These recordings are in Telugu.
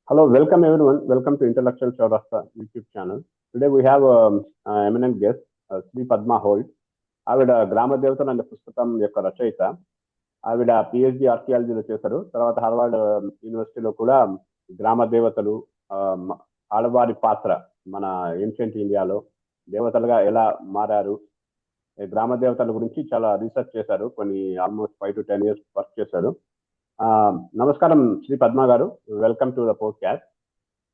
Hello, welcome everyone. Welcome to Intellectual Chaurasta YouTube channel. Today we have eminent guest, Sri Padma Holt. ఆవిడ గ్రామ దేవతలు అనే పుస్తకం యొక్క రచయిత. ఆవిడ పిహెచ్డి ఆర్కియాలజీలో చేశారు. తర్వాత హార్వర్డ్ యూనివర్సిటీలో కూడా గ్రామ దేవతలు, ఆడవారి పాత్ర మన ఏన్షియంట్ ఇండియాలో దేవతలుగా ఎలా మారారు, గ్రామ దేవతల గురించి చాలా రీసెర్చ్ చేశారు. కొన్ని ఆల్మోస్ట్ 5 to 10 years వర్క్ చేశారు. నమస్కారం శ్రీ పద్మ గారు, welcome to the podcast.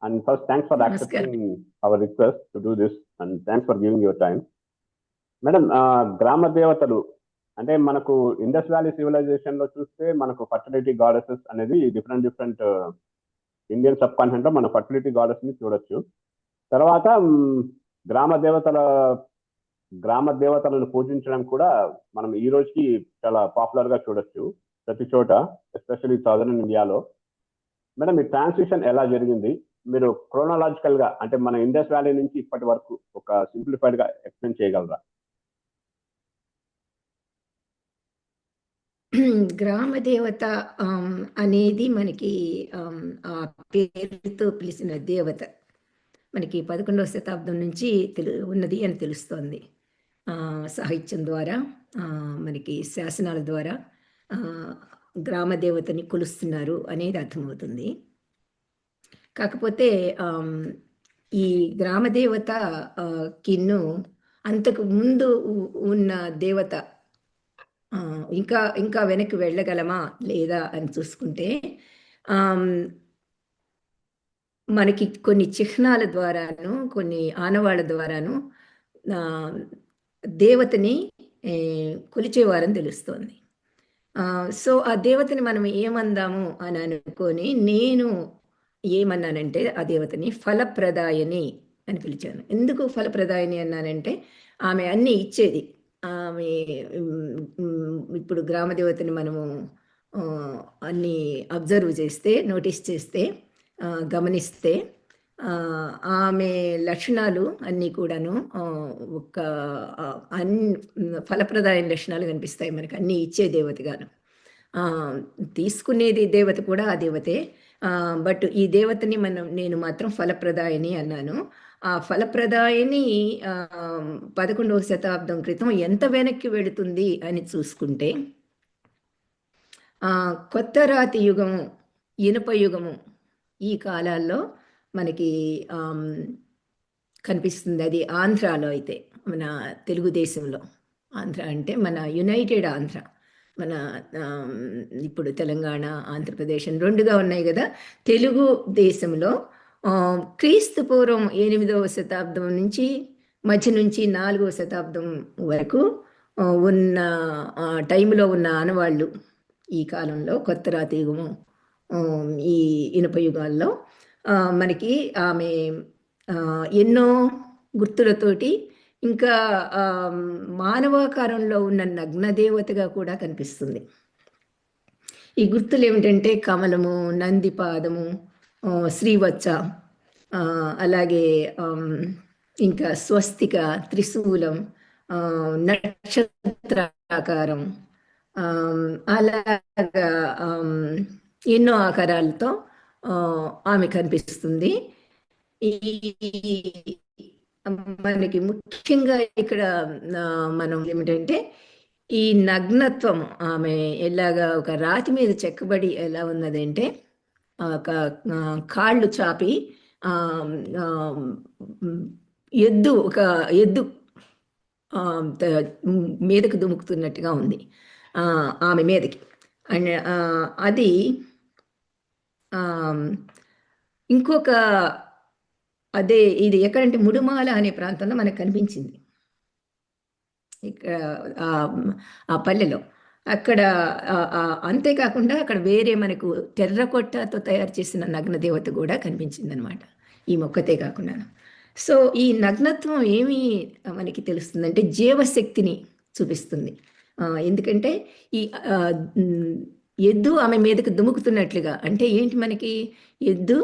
And first thanks for accepting hour request to do this and thanks for giving your time. Madam, గ్రామ దేవతలు అంటే మనకు ఇండస్ వ్యాలీ సివిలైజేషన్ లో చూస్తే మనకు ఫర్టిలిటీ గాడెసెస్ అనేది డిఫరెంట్ ఇండియన్ సబ్ కాంటినెంట్ లో మన ఫర్టిలిటీ గాడెస్ ని చూడొచ్చు. తర్వాత గ్రామ దేవతలను పూజించడం కూడా మనం ఈ రోజుకి చాలా పాపులర్ గా చూడొచ్చు ప్రతి చోట, ఎస్పెషల్లీ సదరన్ ఇండియాలో. మేడం, ఈ ట్రాన్సిషన్ ఎలా జరిగింది? మీరు క్రోనాలజికల్ గా అంటే మన ఇండస్ వ్యాలీ నుంచి ఇప్పటి వరకు ఒక సింప్లిఫైడ్ గా ఎక్స్ప్లెయిన్ చేయగలరా? గ్రామ దేవత అనేది మనకి ఆ పేరుతో పిలిచిన దేవత మనకి 11వ శతాబ్దం నుంచి ఉన్నది అని తెలుస్తోంది. సాహిత్యం ద్వారా, మనకి శాసనాల ద్వారా గ్రామ దేవతని కొలుస్తున్నారు అనేది అర్థమవుతుంది. కాకపోతే ఈ గ్రామ దేవత కిన్ను అంతకు ముందు ఉన్న దేవత ఇంకా వెనక్కి వెళ్ళగలమా లేదా అని చూసుకుంటే మనకి కొన్ని చిహ్నాల ద్వారాను, కొన్ని ఆనవాళ్ళ ద్వారాను దేవతని కొలిచేవారని తెలుస్తోంది. సో ఆ దేవతని మనం ఏమందాము అని అనుకొని నేను ఏమన్నానంటే ఆ దేవతని ఫలప్రదాయని అని పిలిచాను. ఎందుకు ఫలప్రదాయని అన్నానంటే ఆమె అన్నీ ఇచ్చేది. ఆమె ఇప్పుడు గ్రామ దేవతని మనము అన్నీ అబ్జర్వ్ చేస్తే, నోటీస్ చేస్తే, గమనిస్తే ఆమె లక్షణాలు అన్నీ కూడాను ఒక ఫలప్రదాయ లక్షణాలు కనిపిస్తాయి మనకి. అన్నీ ఇచ్చే దేవతగాను, తీసుకునేది దేవత కూడా ఆ దేవతే. బట్ ఈ దేవతని నేను మాత్రం ఫలప్రదాయని అన్నాను. ఆ ఫలప్రదాయని 11వ శతాబ్దం క్రితం ఎంత వెనక్కి వెళుతుంది అని చూసుకుంటే కొత్త రాతి యుగము, ఇనుప యుగము ఈ కాలాల్లో మనకి కనిపిస్తుంది. అది ఆంధ్రాలో అయితే, మన తెలుగుదేశంలో, ఆంధ్ర అంటే మన యునైటెడ్ ఆంధ్ర, మన ఇప్పుడు తెలంగాణ, ఆంధ్రప్రదేశ్ రెండుగా ఉన్నాయి కదా. తెలుగు దేశంలో క్రీస్తు పూర్వం 8వ శతాబ్దం నుంచి మధ్య నుంచి 4వ శతాబ్దం వరకు ఉన్న టైంలో ఉన్న ఆనవాళ్ళు ఈ కాలంలో, కొత్త రాతి యుగము, ఈ ఇనుప యుగాల్లో మనకి ఆమె ఎన్నో గుర్తులతోటి ఇంకా మానవాకారంలో ఉన్న నగ్నదేవతగా కూడా కనిపిస్తుంది. ఈ గుర్తులు ఏమిటంటే కమలము, నంది పాదము, శ్రీవత్స, అలాగే ఇంకా స్వస్తిక, త్రిశూలం, నక్షత్రాకారం, అలాగా ఎన్నో ఆకారాలతో ఆమె కనిపిస్తుంది. మనకి ముఖ్యంగా ఇక్కడ మనం ఏమిటంటే ఈ నగ్నత్వం, ఆమె ఎలాగా ఒక రాతి మీద చెక్కబడి ఎలా ఉన్నదంటే ఒక కాళ్ళు చాపి ఒక ఎద్దు మీదకు దుముకుతున్నట్టుగా ఉంది ఆమె మీదకి. అండ్ అది ఇంకొక ఇది ఎక్కడంటే ముడుమాల అనే ప్రాంతంలో మనకు కనిపించింది, ఇక్కడ ఆ పల్లెలో. అక్కడ అంతేకాకుండా అక్కడ వేరే మనకు టెర్రకొట్టతో తయారు చేసిన నగ్న దేవత కూడా కనిపించింది అనమాట, ఈ మొక్కతే కాకుండా. సో ఈ నగ్నత్వం ఏమి మనకి తెలుస్తుందంటే జీవశక్తిని చూపిస్తుంది. ఎందుకంటే ఈ ఎద్దు ఆమె మీదకి దుముకుతున్నట్లుగా, అంటే ఏంటి, మనకి ఎద్దు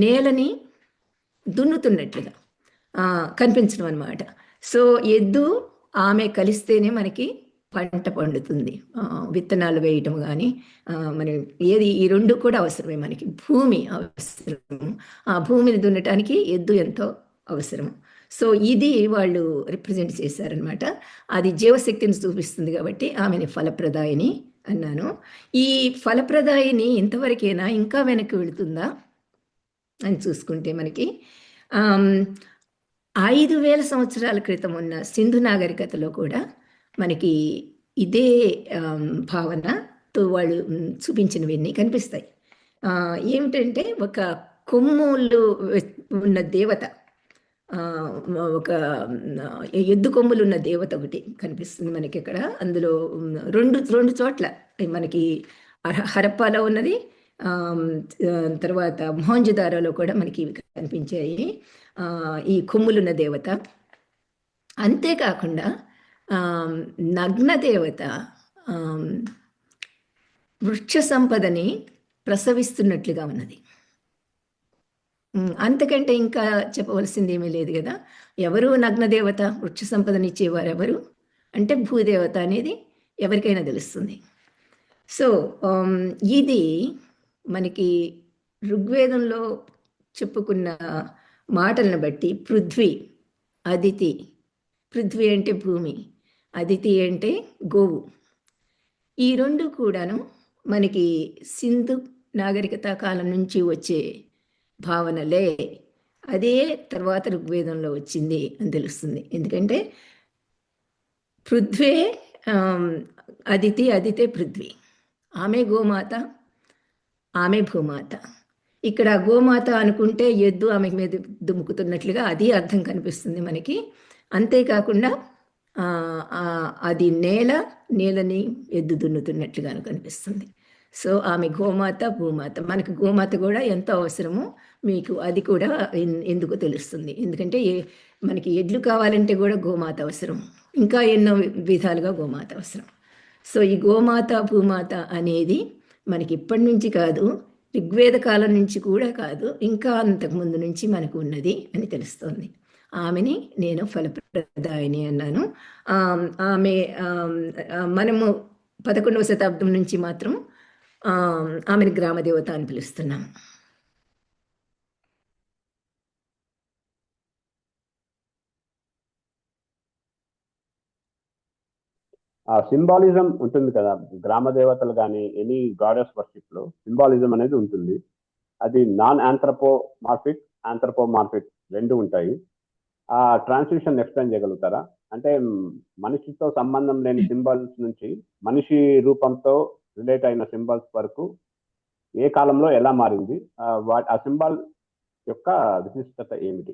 నేలని దున్నుతున్నట్లుగా కనిపించడం అనమాట. సో ఎద్దు ఆమె కలిస్తేనే మనకి పంట పండుతుంది. విత్తనాలు వేయటం కానీ మనం ఏది ఈ రెండు కూడా అవసరమే. మనకి భూమి అవసరం, ఆ భూమిని దున్నటానికి ఎద్దు ఎంతో అవసరం. సో ఇది వాళ్ళు రిప్రజెంట్ చేశారనమాట. అది జీవశక్తిని చూపిస్తుంది కాబట్టి ఆమెని ఫలప్రదాయిని అన్నాను. ఈ ఫలప్రదాయిని ఇంతవరకేనా, ఇంకా వెనక్కి వెళుతుందా అని చూసుకుంటే మనకి 5,000 సంవత్సరాల క్రితం ఉన్న సింధు నాగరికతలో కూడా మనకి ఇదే భావనతో వాళ్ళు చూపించినవన్నీ కనిపిస్తాయి. ఏమిటంటే ఒక కొమ్ములు ఉన్న దేవత, ఒక ఎద్దు కొమ్ములు ఉన్న దేవత ఒకటి కనిపిస్తుంది మనకి ఇక్కడ. అందులో రెండు చోట్ల మనకి హరప్పాలో ఉన్నది, తర్వాత మొహంజదారోలో కూడా మనకి ఇవి కనిపించాయి, ఈ కొమ్ములున్న దేవత. అంతేకాకుండా నగ్న దేవత వృక్ష సంపదని ప్రసవిస్తున్నట్లుగా ఉన్నది. అంతకంటే ఇంకా చెప్పవలసింది ఏమీ లేదు కదా. ఎవరు నగ్నదేవత, వృక్ష సంపదనిచ్చేవారు ఎవరు అంటే భూదేవత అనేది ఎవరికైనా తెలుస్తుంది. సో ఇది మనకి ఋగ్వేదంలో చెప్పుకున్న మాటలను బట్టి పృథ్వీ, అదితి, పృథ్వీ అంటే భూమి, అదితి అంటే గోవు, ఈ రెండు కూడాను మనకి సింధు నాగరికత కాలం నుంచి వచ్చే భావనలే. అదే తర్వాత ఋగ్వేదంలో వచ్చింది అని తెలుస్తుంది. ఎందుకంటే పృథ్వే అదితి, అదితే పృథ్వీ, ఆమె గోమాత, ఆమె భూమాత. ఇక్కడ గోమాత అనుకుంటే ఎద్దు ఆమె మీద దుమ్ముకుతున్నట్లుగా అది అర్థం కనిపిస్తుంది మనకి. అంతేకాకుండా అది నేలని ఎద్దు దున్నుతున్నట్లుగా కనిపిస్తుంది. సో ఆమె గోమాత, భూమాత. మనకు గోమాత కూడా ఎంతో అవసరమో మీకు అది కూడా ఎందుకు తెలుస్తుంది. ఎందుకంటే మనకి ఎడ్లు కావాలంటే కూడా గోమాత అవసరం, ఇంకా ఎన్నో విధాలుగా గోమాత అవసరం. సో ఈ గోమాత, భూమాత అనేది మనకి ఇప్పటి నుంచి కాదు, ఋగ్వేద కాలం నుంచి కూడా కాదు, ఇంకా అంతకుముందు నుంచి మనకు ఉన్నది అని తెలుస్తోంది. ఆమెని నేను ఫలప్రదాయిని అన్నాను. ఆమె మనము 11వ శతాబ్దం నుంచి మాత్రం ఆమెను గ్రామదేవత అని పిలుస్తున్నాం. సింబాలిజం ఉంటుంది కదా, గ్రామ దేవతలు కానీ ఎనీ గాడెస్ వర్షిప్ లో సింబాలిజం అనేది ఉంటుంది. అది నాన్ ఆంథ్రపోమార్ఫిక్ రెండు ఉంటాయి. ఆ ట్రాన్స్లేషన్ ఎక్స్ప్లెయిన్ చేయగలుగుతారా? అంటే మనిషితో సంబంధం లేని సింబల్స్ నుంచి మనిషి రూపంతో రిలేట్ అయిన సింబల్స్ వరకు ఏ కాలంలో ఎలా మారింది, ఆ సింబల్ యొక్క విశిష్టత ఏమిటి?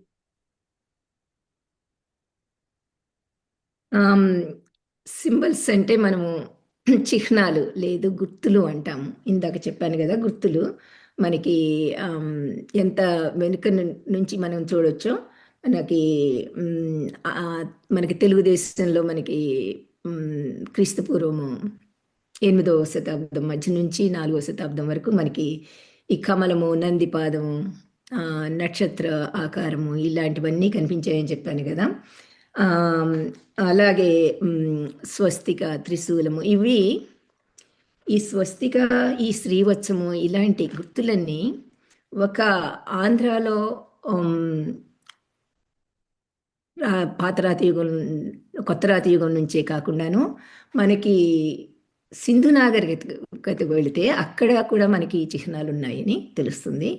సింబల్స్ అంటే మనము చిహ్నాలు లేదు గుర్తులు అంటాము. ఇందాక చెప్పాను కదా, గుర్తులు మనకి ఎంత వెనుక నుంచి మనం చూడొచ్చో. మనకి తెలుగుదేశంలో మనకి క్రీస్తు పూర్వము 8వ శతాబ్దం మధ్య నుంచి 4వ శతాబ్దం వరకు మనకి ఈ కమలము, నందిపాదము, నక్షత్ర ఆకారము ఇలాంటివన్నీ కనిపించాయని చెప్పాను కదా. అలాగే స్వస్తిక, త్రిశూలము, ఈ స్వస్తిక, ఈ శ్రీవత్సము ఇలాంటి గుర్తులన్నీ ఒక ఆంధ్రాలో పాతరాతి యుగం, కొత్త రాతి యుగం నుంచే కాకుండాను మనకి సింధు నాగరికతకు వెళితే అక్కడ కూడా మనకి చిహ్నాలు ఉన్నాయని తెలుస్తుంది.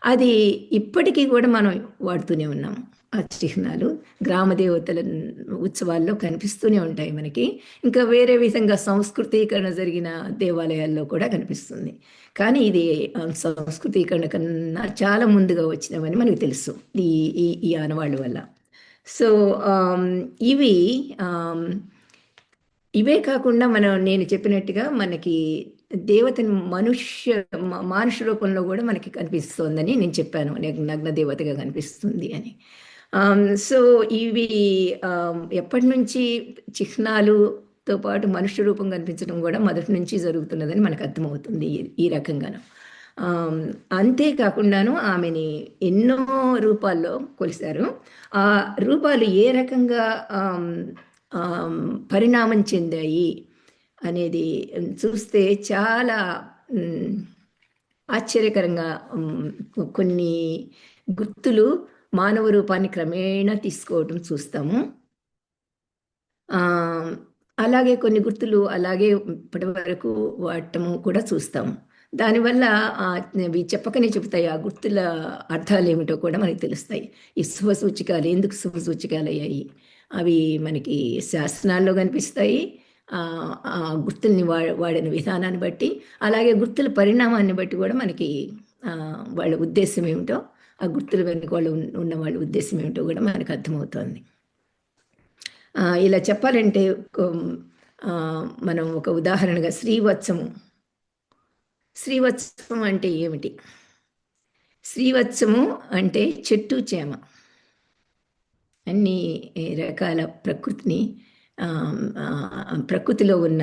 అది ఇప్పటికీ కూడా మనం వాడుతూనే ఉన్నాం. ఆ చిహ్నాలు గ్రామ దేవతల ఉత్సవాల్లో కనిపిస్తూనే ఉంటాయి మనకి. ఇంకా వేరే విధంగా సంస్కృతీకరణ జరిగిన దేవాలయాల్లో కూడా కనిపిస్తుంది. కానీ ఇది సంస్కృతీకరణ కన్నా చాలా ముందుగా వచ్చినవని మనకు తెలుసు ఈ ఆనవాళ్ళ వల్ల. సో ఇవే కాకుండా నేను చెప్పినట్టుగా మనకి దేవతని మానుష రూపంలో కూడా మనకి కనిపిస్తోందని నేను చెప్పాను, నగ్న దేవతగా కనిపిస్తుంది అని. సో ఇవి ఎప్పటి నుంచి చిహ్నాలుతో పాటు మనుష్య రూపం కనిపించడం కూడా మొదటి నుంచి జరుగుతున్నదని మనకు అర్థమవుతుంది ఈ రకంగాను. అంతేకాకుండాను ఆమెని ఎన్నో రూపాల్లో కొలిశారు. ఆ రూపాలు ఏ రకంగా పరిణామం చెందాయి అనేది చూస్తే చాలా ఉమ్, ఆశ్చర్యకరంగా కొన్ని గుర్తులు మానవ రూపాన్ని క్రమేణా తీసుకోవటం చూస్తాము. ఆ, అలాగే కొన్ని గుర్తులు అలాగే ఇప్పటి వరకు వాడటము కూడా చూస్తాము. దానివల్ల ఆ, అవి చెప్పకనే చెబుతాయి, ఆ గుర్తుల అర్థాలు ఏమిటో కూడా మనకి తెలుస్తాయి. ఈ శుభ సూచికలు ఎందుకు శుభ సూచికలు అయ్యాయి, అవి మనకి శాస్త్రాల్లో కనిపిస్తాయి. ఆ ఆ గుర్తుల్ని వాడిన విధానాన్ని బట్టి, అలాగే గుర్తుల పరిణామాన్ని బట్టి కూడా మనకి ఆ, వాళ్ళ ఉద్దేశం ఏమిటో, ఆ గుర్తుల వెనుక వాళ్ళు ఉన్న వాళ్ళ ఉద్దేశం ఏమిటో కూడా మనకు అర్థమవుతుంది. ఇలా చెప్పాలంటే ఉమ్, ఆ, మనం ఒక ఉదాహరణగా శ్రీవత్సము. శ్రీవత్సము అంటే ఏమిటి? శ్రీవత్సము అంటే చెట్టు చేమ, అన్ని రకాల ప్రకృతిని ఆ, ఆ, ప్రకృతిలో ఉన్న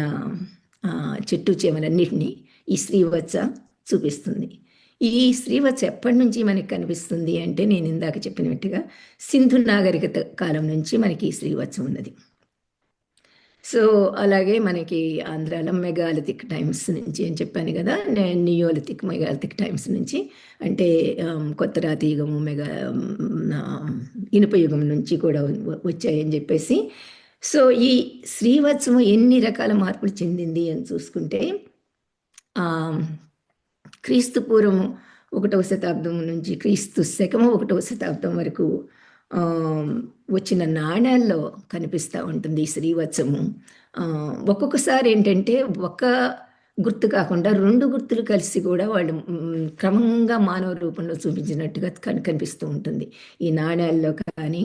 ఆ, చెట్టు చేమలన్నిటినీ ఈ శ్రీవత్స చూపిస్తుంది. ఈ శ్రీవత్స ఎప్పటి నుంచి మనకి కనిపిస్తుంది అంటే, నేను ఇందాక చెప్పినట్టుగా సింధు నాగరికత కాలం నుంచి మనకి ఈ శ్రీవత్సం ఉన్నది. సో అలాగే మనకి ఆంధ్రాలో మెగాలిథిక్ టైమ్స్ నుంచి అని చెప్పాను కదా, నియోలిథిక్ మెగాలిథిక్ టైమ్స్ నుంచి, అంటే కొత్త రాతి యుగము, ఇనుప యుగం నుంచి కూడా వచ్చాయని చెప్పేసి. సో ఈ శ్రీవత్సము ఎన్ని రకాల మార్పులు చెందింది అని చూసుకుంటే, ఆ, క్రీస్తు పూర్వము 1వ శతాబ్దం నుంచి క్రీస్తు శకము 1వ శతాబ్దం వరకు ఆ, వచ్చిన నాణ్యాల్లో కనిపిస్తూ ఉంటుంది ఈ శ్రీవత్సము. ఒక్కొక్కసారి ఏంటంటే ఒక గుర్తు కాకుండా 2 గుర్తులు కలిసి కూడా వాళ్ళు క్రమంగా మానవ రూపంలో చూపించినట్టుగా కనిపిస్తూ ఉంటుంది. ఈ నాణ్యాల్లో కానీ,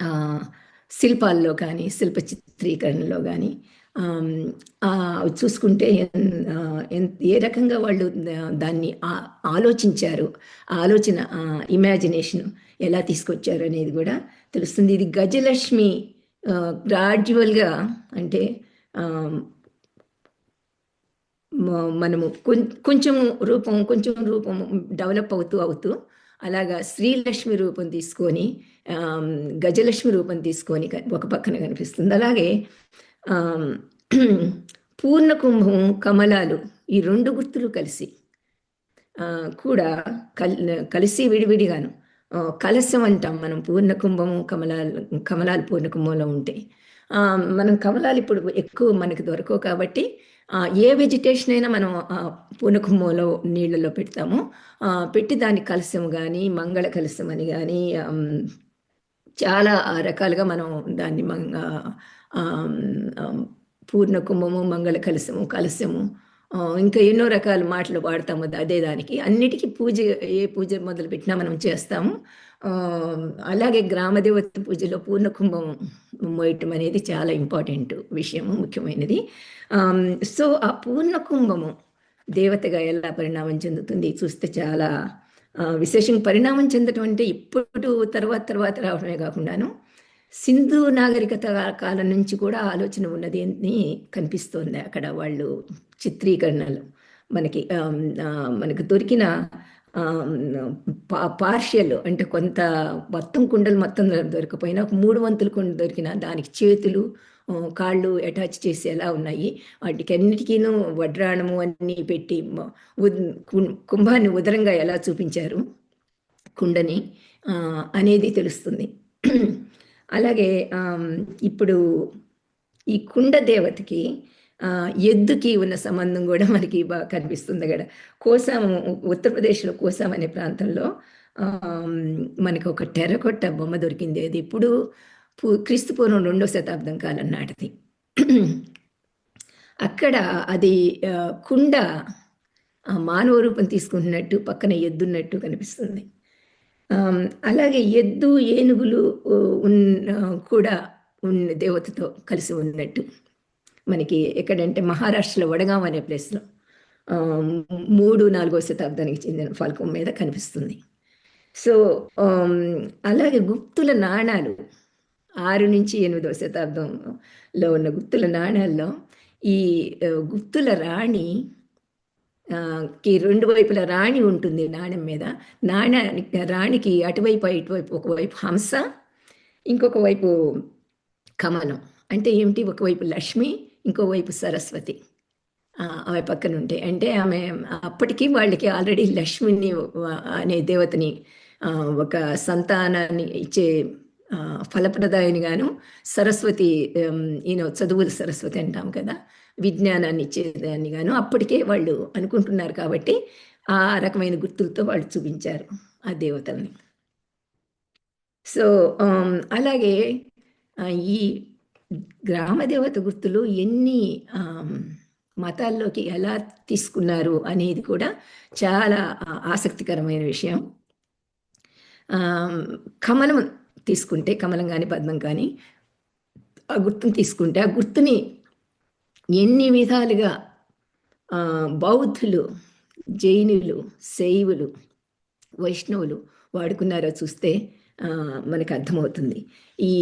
ఆ, శిల్పాల్లో కానీ, శిల్ప చిత్రీకరణలో కానీ చూసుకుంటే ఏ రకంగా వాళ్ళు దాన్ని ఆలోచించారు, ఆ ఆలోచన, ఇమాజినేషన్ ఎలా తీసుకొచ్చారు అనేది కూడా తెలుస్తుంది. ఇది గజలక్ష్మి గ్రాడ్యువల్గా, అంటే మనము కొంచెం రూపం డెవలప్ అవుతూ అలాగా శ్రీలక్ష్మి రూపం తీసుకొని, గజలక్ష్మి రూపం తీసుకొని ఒక పక్కన కనిపిస్తుంది. అలాగే పూర్ణ కుంభం, కమలాలు, ఈ 2 గుర్తులు కలిసి కూడా కలిసి విడివిడిగాను కలశం అంటాం మనం. పూర్ణ కుంభము, కమలాలు పూర్ణ కుంభంలో ఉంటాయి. మనం కమలాలు ఇప్పుడు ఎక్కువ మనకి దొరకవు కాబట్టి ఏ వెజిటేషన్ అయినా మనం పూనకుంభంలో నీళ్ళలో పెడతాము. పెట్టి దాని కలశం కానీ, మంగళ కలశం అని కానీ, చాలా రకాలుగా మనం దాన్ని పూర్ణ కుంభము, మంగళ కలశము, ఇంకా ఎన్నో రకాల మాటలు వాడతాము అదే దానికి. అన్నిటికీ ఏ పూజ మొదలు పెట్టినా మనం చేస్తాము. అలాగే గ్రామదేవత పూజలో పూర్ణ కుంభం మోయటం అనేది చాలా ఇంపార్టెంట్ విషయము, ముఖ్యమైనది. సో ఆ పూర్ణ కుంభము దేవతగా ఎలా పరిణామం చెందుతుంది చూస్తే చాలా విశేషంగా పరిణామం చెందటం అంటే ఇప్పుడు తర్వాత రావడమే కాకుండాను సింధు నాగరికత కాలం నుంచి కూడా ఆలోచన ఉన్నది అని కనిపిస్తోంది అక్కడ వాళ్ళు చిత్రీకరణలు. మనకి దొరికిన పార్షియల్, అంటే కొంత మొత్తం కుండలు మొత్తం దొరకపోయినా 3 వంతులు కుండ దొరికిన దానికి చేతులు, కాళ్ళు అటాచ్ చేసి ఎలా ఉన్నాయి, వాటికి అన్నిటికీను వడ్రాణము అన్నీ పెట్టి కుంభాన్ని ఉదరంగా ఎలా చూపించారు కుండని అనేది తెలుస్తుంది. అలాగే ఇప్పుడు ఈ కుండ దేవతకి ఎద్దుకి ఉన్న సంబంధం కూడా మనకి బాగా కనిపిస్తుంది అక్కడ. కోసాం, ఉత్తరప్రదేశ్లో కోసాం అనే ప్రాంతంలో మనకి ఒక టెర్రకొట్ట బొమ్మ దొరికింది. అది ఇప్పుడు క్రీస్తు పూర్వం 2వ శతాబ్దం కాలం నాటిది. అక్కడ అది కుండ మానవ రూపం తీసుకుంటున్నట్టు, పక్కన ఎద్దున్నట్టు కనిపిస్తుంది. అలాగే ఎద్దు, ఏనుగులు కూడా దేవతతో కలిసి ఉన్నట్టు మనకి ఎక్కడంటే మహారాష్ట్రలో వడగాం అనే ప్లేస్లో 3-4వ శతాబ్దానికి చెందిన ఫలకం మీద కనిపిస్తుంది. సో అలాగే గుప్తుల నాణాలు 6 నుంచి 8వ శతాబ్దంలో ఉన్న గుప్తుల నాణాల్లో ఈ గుప్తుల రాణి కి 2 వైపుల రాణి ఉంటుంది నాణ్యం మీద. రాణికి అటువైపు ఇటువైపు ఒకవైపు హంస, ఇంకొక వైపు కమలం. అంటే ఏమిటి, ఒకవైపు లక్ష్మి, ఇంకోవైపు సరస్వతి ఆమె పక్కన ఉంటే, అంటే ఆమె అప్పటికి వాళ్ళకి ఆల్రెడీ లక్ష్మిని అనే దేవతని ఒక సంతానాన్ని ఇచ్చే ఫలప్రదాయని గాను, సరస్వతి చదువుల సరస్వతి అంటాం కదా, విజ్ఞానాన్ని ఇచ్చేదాన్ని గాను అప్పటికే వాళ్ళు అనుకుంటున్నారు. కాబట్టి ఆ రకమైన గుర్తులతో వాళ్ళు చూపించారు ఆ దేవతల్ని. సో అలాగే ఈ గ్రామ దేవత గుర్తులు ఎన్ని మతాల్లోకి ఎలా తీసుకున్నారు అనేది కూడా చాలా ఆసక్తికరమైన విషయం. కమలం తీసుకుంటే, కమలం కానీ పద్మం కానీ ఆ గుర్తుని తీసుకుంటే, ఆ గుర్తుని ఎన్ని విధాలుగా బౌద్ధులు, జైనులు, శైవులు, వైష్ణవులు వాడుకున్నారో చూస్తే మనకు అర్థమవుతుంది. ఈ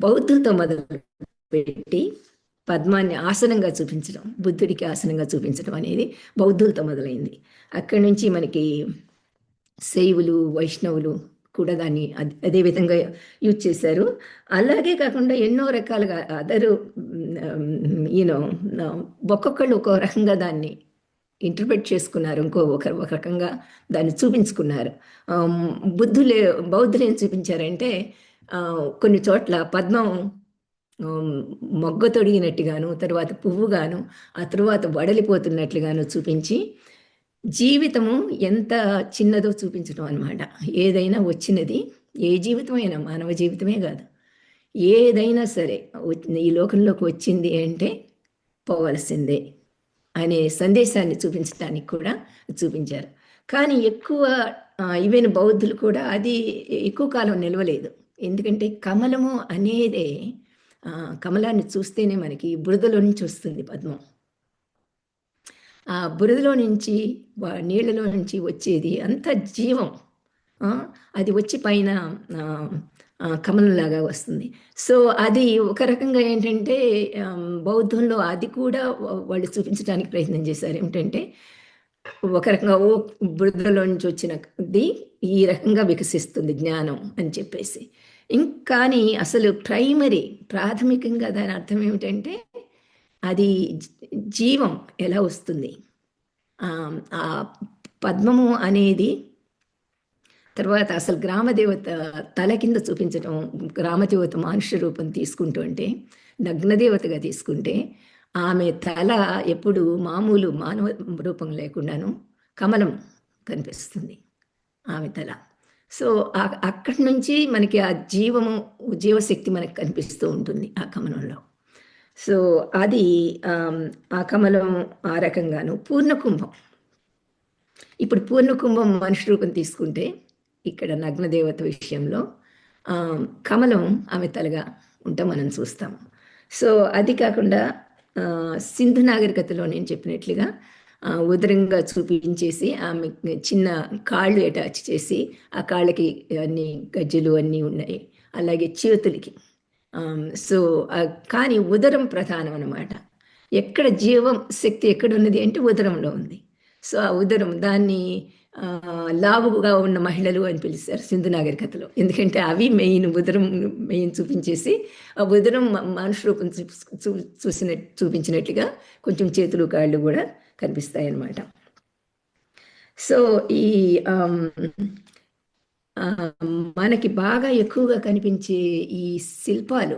బౌద్ధులతో మొదలు పెట్టి పద్మాన్ని ఆసనంగా చూపించడం, బుద్ధుడికి ఆసనంగా చూపించడం అనేది బౌద్ధులతో మొదలైంది. అక్కడి నుంచి మనకి శైవులు, వైష్ణవులు కూడా దాన్ని అదే విధంగా యూజ్ చేశారు. అలాగే కాకుండా ఎన్నో రకాలుగా అదరు ఒక్కొక్కళ్ళు ఒక్కో రకంగా దాన్ని ఇంటర్ప్రిట్ చేసుకున్నారు, ఒక రకంగా దాన్ని చూపించుకున్నారు. బౌద్ధులు ఏం చూపించారంటే, కొన్ని చోట్ల పద్మం మొగ్గ తొడిగినట్టుగాను, తర్వాత పువ్వుగాను, ఆ తరువాత వడలిపోతున్నట్లుగాను చూపించి జీవితము ఎంత చిన్నదో చూపించడం అన్నమాట. ఏదైనా వచ్చినది, ఏ జీవితమైనా, మానవ జీవితమే కాదు, ఏదైనా సరే ఈ లోకంలోకి వచ్చింది అంటే పోవలసిందే అనే సందేశాన్ని చూపించడానికి కూడా చూపించారు. కానీ ఎక్కువ ఈవెన్ బౌద్ధులు కూడా అది ఎక్కువ కాలం నిలవలేదు. ఎందుకంటే కమలము అనేదే, కమలాన్ని చూస్తేనే మనకి బురదలో నుంచి వస్తుంది పద్మం. ఆ బురదలో నుంచి, నీళ్ళలో నుంచి వచ్చేది అంత జీవం, అది వచ్చి పైన కమలంలాగా వస్తుంది. సో అది ఒక రకంగా ఏంటంటే బౌద్ధంలో అది కూడా వాళ్ళు చూపించడానికి ప్రయత్నం చేశారు. ఏమిటంటే ఒక రకంగా బురదలో నుంచి వచ్చినది ఈ రకంగా వికసిస్తుంది జ్ఞానం అని చెప్పేసి. కానీ అసలు ప్రాథమికంగా దాని అర్థం ఏమిటంటే అది జీవం ఎలా వస్తుంది, ఆ పద్మము అనేది. తర్వాత అసలు గ్రామదేవత తల కింద చూపించడం, గ్రామదేవత మనుష్య రూపం తీసుకుంటూ అంటే, నగ్నదేవతగా తీసుకుంటే ఆమె తల ఎప్పుడు మామూలు మానవ రూపం లేకుండాను కమలం కనిపిస్తుంది ఆమె తల. సో అక్కడి నుంచి మనకి ఆ జీవశక్తి మనకి కనిపిస్తూ ఉంటుంది ఆ కమలంలో. సో అది ఆ కమలం ఆ రకంగాను. పూర్ణకుంభం, ఇప్పుడు పూర్ణకుంభం మనిషి రూపం తీసుకుంటే, ఇక్కడ నగ్నదేవత విషయంలో కమలం ఆమె తలగా ఉంటాం మనం చూస్తాము. సో అది కాకుండా సింధు నాగరికతలో నేను చెప్పినట్లుగా ఉదరంగా చూపించేసి ఆమె చిన్న కాళ్ళు అటాచ్ చేసి, ఆ కాళ్ళకి అన్ని గజ్జలు అన్నీ ఉన్నాయి, అలాగే చేతులకి. సో కానీ ఉదరం ప్రధానం అన్నమాట. ఎక్కడ జీవం శక్తి ఎక్కడ ఉన్నది అంటే ఉదరంలో ఉంది. సో ఆ ఉదరం, దాన్ని లావుగా ఉన్న మహిళలు అని పిలుస్తారు సింధు నాగరికతలో. ఎందుకంటే అవి ఉదరం మెయిన్ చూపించేసి, ఆ ఉదరం మనుషు రూపం చూపించినట్లుగా కొంచెం చేతులు కాళ్ళు కూడా కనిపిస్తాయి అన్నమాట. సో ఈ మనకి బాగా ఎక్కువగా కనిపించే ఈ శిల్పాలు,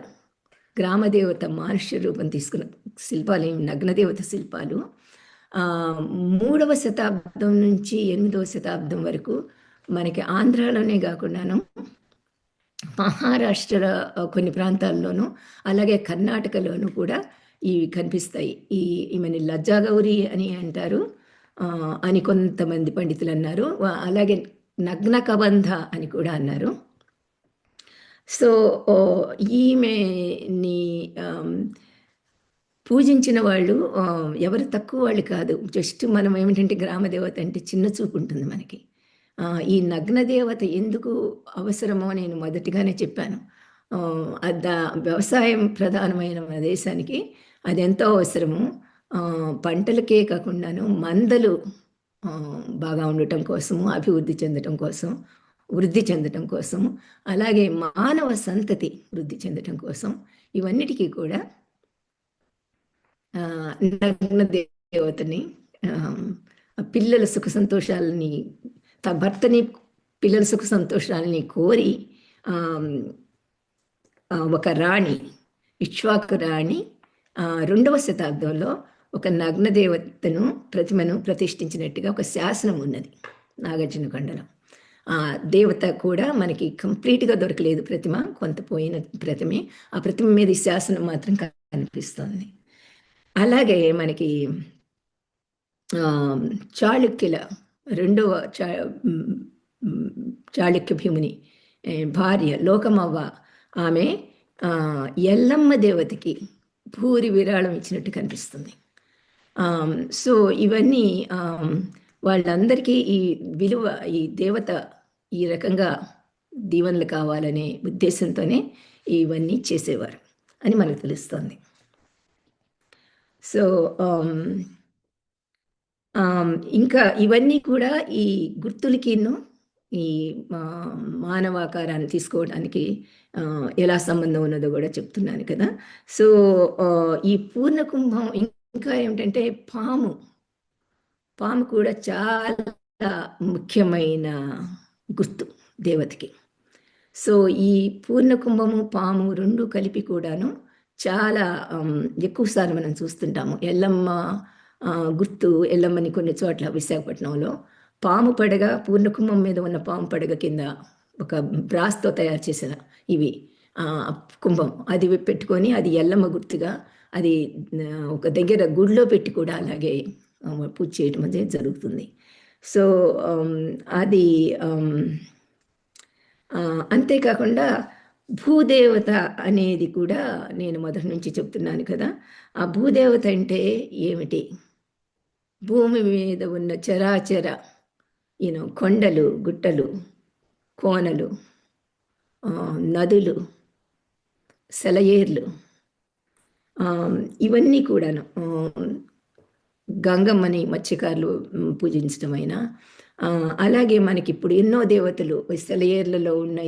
గ్రామదేవత మనుష్య రూపం తీసుకున్న శిల్పాలు, నగ్నదేవత శిల్పాలు 3వ శతాబ్దం నుంచి 8వ శతాబ్దం వరకు మనకి ఆంధ్రాలోనే కాకుండాను, మహారాష్ట్ర కొన్ని ప్రాంతాల్లోనూ, అలాగే కర్ణాటకలోనూ కూడా ఇవి కనిపిస్తాయి. ఈమెని లజ్జాగౌరి అని అంటారు అని కొంతమంది పండితులు అన్నారు. అలాగే నగ్న కబంధ అని కూడా అన్నారు. సో ఈమెని పూజించిన వాళ్ళు ఎవరు తక్కువ వాళ్ళు కాదు. జస్ట్ మనం ఏమిటంటే గ్రామదేవత అంటే చిన్న చూపు ఉంటుంది మనకి. ఈ నగ్నదేవత ఎందుకు అవసరమో నేను మొదటిగానే చెప్పాను. వ్యవసాయం ప్రధానమైన మన దేశానికి అది ఎంతో అవసరము. పంటలకే కాకుండాను మందలు బాగా ఉండటం కోసము, అభివృద్ధి చెందటం కోసం, వృద్ధి చెందటం కోసం, అలాగే మానవ సంతతి వృద్ధి చెందటం కోసం, ఇవన్నిటికీ కూడా ఆ, నగ్న దేవతని, ఆ, పిల్లల సుఖ సంతోషాలని, భర్తని పిల్లల సుఖ సంతోషాలని కోరి ఆ, ఒక రాణి, ఇక్ష్వాకు రాణి 2వ శతాబ్దంలో ఒక నగ్న దేవతను ప్రతిమను ప్రతిష్ఠించినట్టుగా ఒక శాసనం ఉన్నది నాగార్జునకొండలో. ఆ దేవత కూడా మనకి కంప్లీట్గా దొరకలేదు ప్రతిమ, కొంత పోయిన ప్రతిమే. ఆ ప్రతిమ మీద ఈ శాసనం మాత్రం కనిపిస్తుంది. అలాగే మనకి చాళుక్యుల రెండవ చాళుక్య భీముని భార్య లోకమవ్వ, ఆమె ఎల్లమ్మ దేవతకి భూరి విరాళం ఇచ్చినట్టు కనిపిస్తుంది. సో ఇవన్నీ వాళ్ళందరికీ ఈ విలువ, ఈ దేవత ఈ రకంగా దీవెనలు కావాలనే ఉద్దేశంతోనే ఇవన్నీ చేసేవారు అని మనకు తెలుస్తుంది. సో ఇంకా ఇవన్నీ కూడా ఈ గుర్తులకిను ఈ మానవాకారాన్ని తీసుకోవడానికి ఎలా సంబంధం ఉన్నదో కూడా చెప్తున్నాను కదా. సో ఈ పూర్ణ కుంభం ఇంకా ఏమిటంటే పాము కూడా చాలా ముఖ్యమైన గుర్తు దేవతకి. సో ఈ పూర్ణ కుంభము పాము రెండు కలిపి కూడాను చాలా ఎక్కువసార్లు మనం చూస్తుంటాము. ఎల్లమ్మ గుర్తు, ఎల్లమ్మని కొన్ని చోట్ల విశాఖపట్నంలో పాము పడగ, పూర్ణకుంభం మీద ఉన్న పాము పడగ కింద ఒక బ్రాస్తో తయారు చేసిన ఇవి కుంభం, అది పెట్టుకొని అది ఎల్లమ్మ గుర్తుగా అది ఒక దగ్గర గుడిలో పెట్టి కూడా అలాగే పూజ చేయటం అనేది జరుగుతుంది. సో అది అంతేకాకుండా భూదేవత అనేది కూడా నేను మొదటి నుంచి చెప్తున్నాను కదా. ఆ భూదేవత అంటే ఏమిటి? భూమి మీద ఉన్న చరాచర కొండలు, గుట్టలు, కోనలు, నదులు, సెలయేర్లు, ఇవన్నీ కూడాను గంగమ్మని మత్స్యకారులు పూజించడమైనా, అలాగే మనకి ఇప్పుడు ఎన్నో దేవతలు సెలయేర్లలో ఉన్న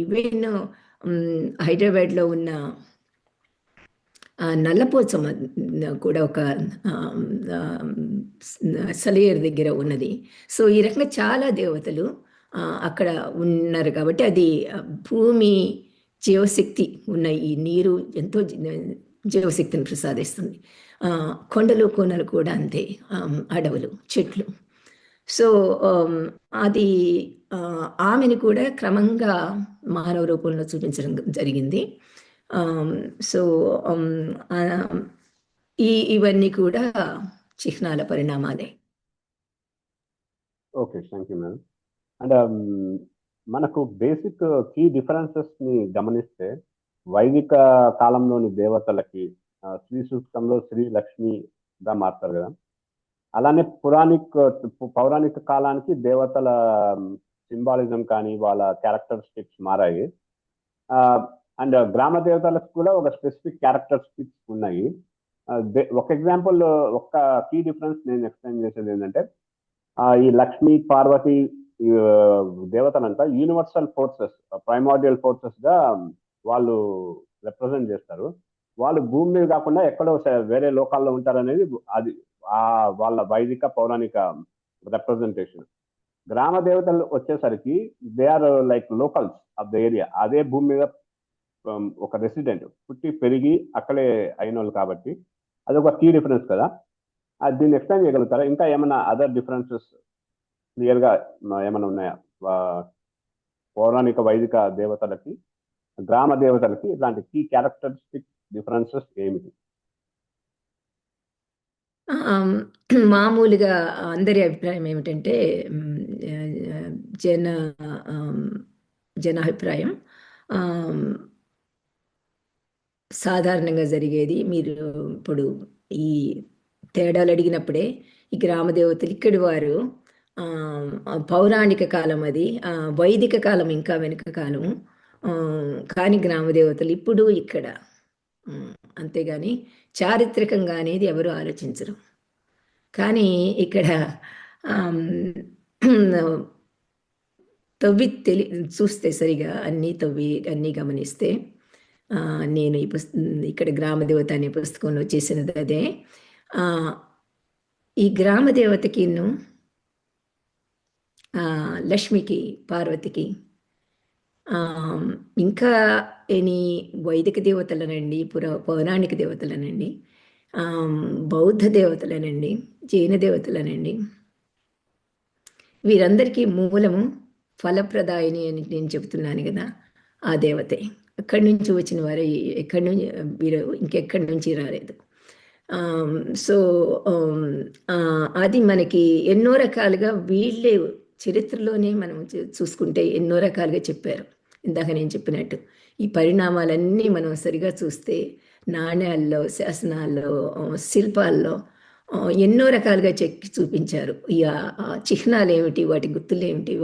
ఇవేనో హైదరాబాద్లో ఉన్న నల్లపోచమ్మ కూడా ఒక సెలయేరు దగ్గర ఉన్నది. సో ఈ రకంగా చాలా దేవతలు అక్కడ ఉన్నారు కాబట్టి అది భూమి జీవశక్తి ఉన్న ఈ నీరు ఎంతో జీవశక్తిని ప్రసాదిస్తుంది. కొండలు కోనలు కూడా అంతే, అడవులు, చెట్లు. సో అది ఆమెను కూడా క్రమంగా మానవ రూపంలో చూపించడం జరిగింది. సో ఇవన్నీ కూడా చిహ్నాల పరిణామాలే. Okay, thank you madam. And మనకు బేసిక్ కీ డిఫరెన్సెస్ ని గమనిస్తే వైదిక కాలంలోని దేవతలకి శ్రీ సూక్తంలో శ్రీ లక్ష్మిగా మారుతారు కదా. అలానే పౌరాణిక కాలానికి దేవతల సింబాలిజం కానీ వాళ్ళ క్యారెక్టరిస్టిక్స్ మారాయి. అండ్ గ్రామ దేవతలకు కూడా ఒక స్పెసిఫిక్ క్యారెక్టరిస్టిక్స్ ఉన్నాయి. ఒక ఎగ్జాంపుల్, ఒక్క కీ డిఫరెన్స్ నేను ఎక్స్ప్లెయిన్ చేసేది ఏంటంటే, ఈ లక్ష్మి పార్వతి దేవతలంతా యూనివర్సల్ ఫోర్సెస్, ప్రైమార్డియల్ ఫోర్సెస్ గా వాళ్ళు రిప్రజెంట్ చేస్తారు. వాళ్ళు భూమి మీద కాకుండా ఎక్కడో వేరే లోకాల్లో ఉంటారనేది అది వాళ్ళ వైదిక పౌరాణిక రిప్రజెంటేషన్. గ్రామ దేవతలు వచ్చేసరికి they are like locals of the area. అదే భూమి మీద ఒక రెసిడెంట్, పుట్టి పెరిగి అక్కడే అయిన వాళ్ళు కాబట్టి అదొక కీ డిఫరెన్స్ కదా. దీన్ని ఎక్స్ప్లెయిన్ చేయగలుగుతారా? ఇంకా ఏమైనా అదర్ డిఫరెన్సెస్ క్లియర్ గా ఏమైనా ఉన్నాయా పౌరాణిక వైదిక దేవతలకి గ్రామ దేవతలకి? ఇలాంటి కీ క్యారెక్టరిస్టిక్ డిఫరెన్సెస్ ఏమిటి? మామూలుగా అందరి అభిప్రాయం ఏమిటంటే, జనాభిప్రాయం సాధారణంగా జరిగేది, మీరు ఇప్పుడు ఈ తేడాలు అడిగినప్పుడే ఈ గ్రామ దేవతలు ఇక్కడి వారు పౌరాణిక కాలం, అది వైదిక కాలం ఇంకా వెనుక కాలం, కానీ గ్రామ దేవతలు ఇప్పుడు ఇక్కడ, అంతేగాని చారిత్రకంగా అనేది ఎవరు ఆలోచించరు. కానీ ఇక్కడ చూస్తే సరిగా అన్నీ గమనిస్తే నేను ఇక్కడ గ్రామదేవత అనే పుస్తకంలో చేసినది అదే. ఈ గ్రామదేవతకిను లక్ష్మికి, పార్వతికి ఇంకా ఎనీ వైదిక దేవతలనండి, పౌరాణిక దేవతలనండి, బౌద్ధ దేవతలనండి, జైన దేవతలనండి, వీరందరికీ మూలము ఫలప్రదాయిని అని నేను చెబుతున్నాను కదా, ఆ దేవతే. అక్కడి నుంచి వచ్చిన వారు ఎక్కడి నుంచి వీరు ఇంకెక్కడి నుంచి రాలేదు. సో అది మనకి ఎన్నో రకాలుగా వీళ్ళే చరిత్రలోనే మనం చూసుకుంటే ఎన్నో రకాలుగా చెప్పారు. ఇందాక నేను చెప్పినట్టు ఈ పరిణామాలన్నీ మనం సరిగా చూస్తే నాణ్యాల్లో, శాసనాల్లో, శిల్పాల్లో ఎన్నో రకాలుగా చెక్కి చూపించారు. ఈ చిహ్నాలు ఏమిటి, వాటి గుర్తులు ఏమిటి,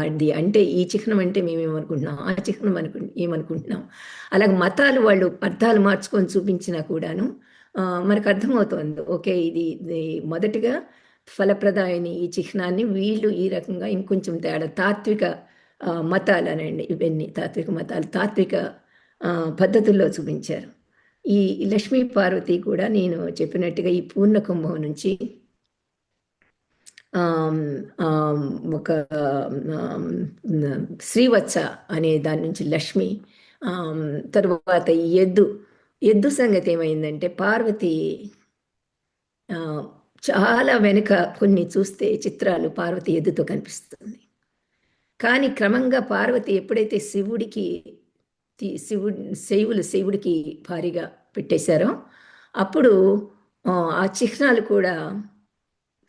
అది అంటే ఈ చిహ్నం అంటే మేమేమనుకుంటున్నాం, ఆ చిహ్నం ఏమనుకుంటున్నాం. అలాగే మతాలు వాళ్ళు అర్థాలు మార్చుకొని చూపించినా కూడాను మనకు అర్థమవుతోంది. ఓకే, ఇది మొదటిగా ఫలప్రదాయని ఈ చిహ్నాన్ని వీళ్ళు ఈ రకంగా ఇంకొంచెం తేడా తాత్విక మతాలు అనండి, ఇవన్నీ తాత్విక మతాలు, తాత్విక పద్ధతుల్లో చూపించారు. ఈ లక్ష్మీ పార్వతి కూడా నేను చెప్పినట్టుగా ఈ పూర్ణ కుంభం నుంచి ఒక శ్రీవత్స అనే దాని నుంచి లక్ష్మి, తరువాత ఎద్దు సంగతి ఏమైందంటే పార్వతి చాలా వెనుక కొన్ని చూస్తే చిత్రాలు పార్వతి ఎద్దుతో కనిపిస్తుంది. కానీ క్రమంగా పార్వతి ఎప్పుడైతే శివుడికి భారీగా పెట్టేశారో అప్పుడు ఆ చిహ్నాలు కూడా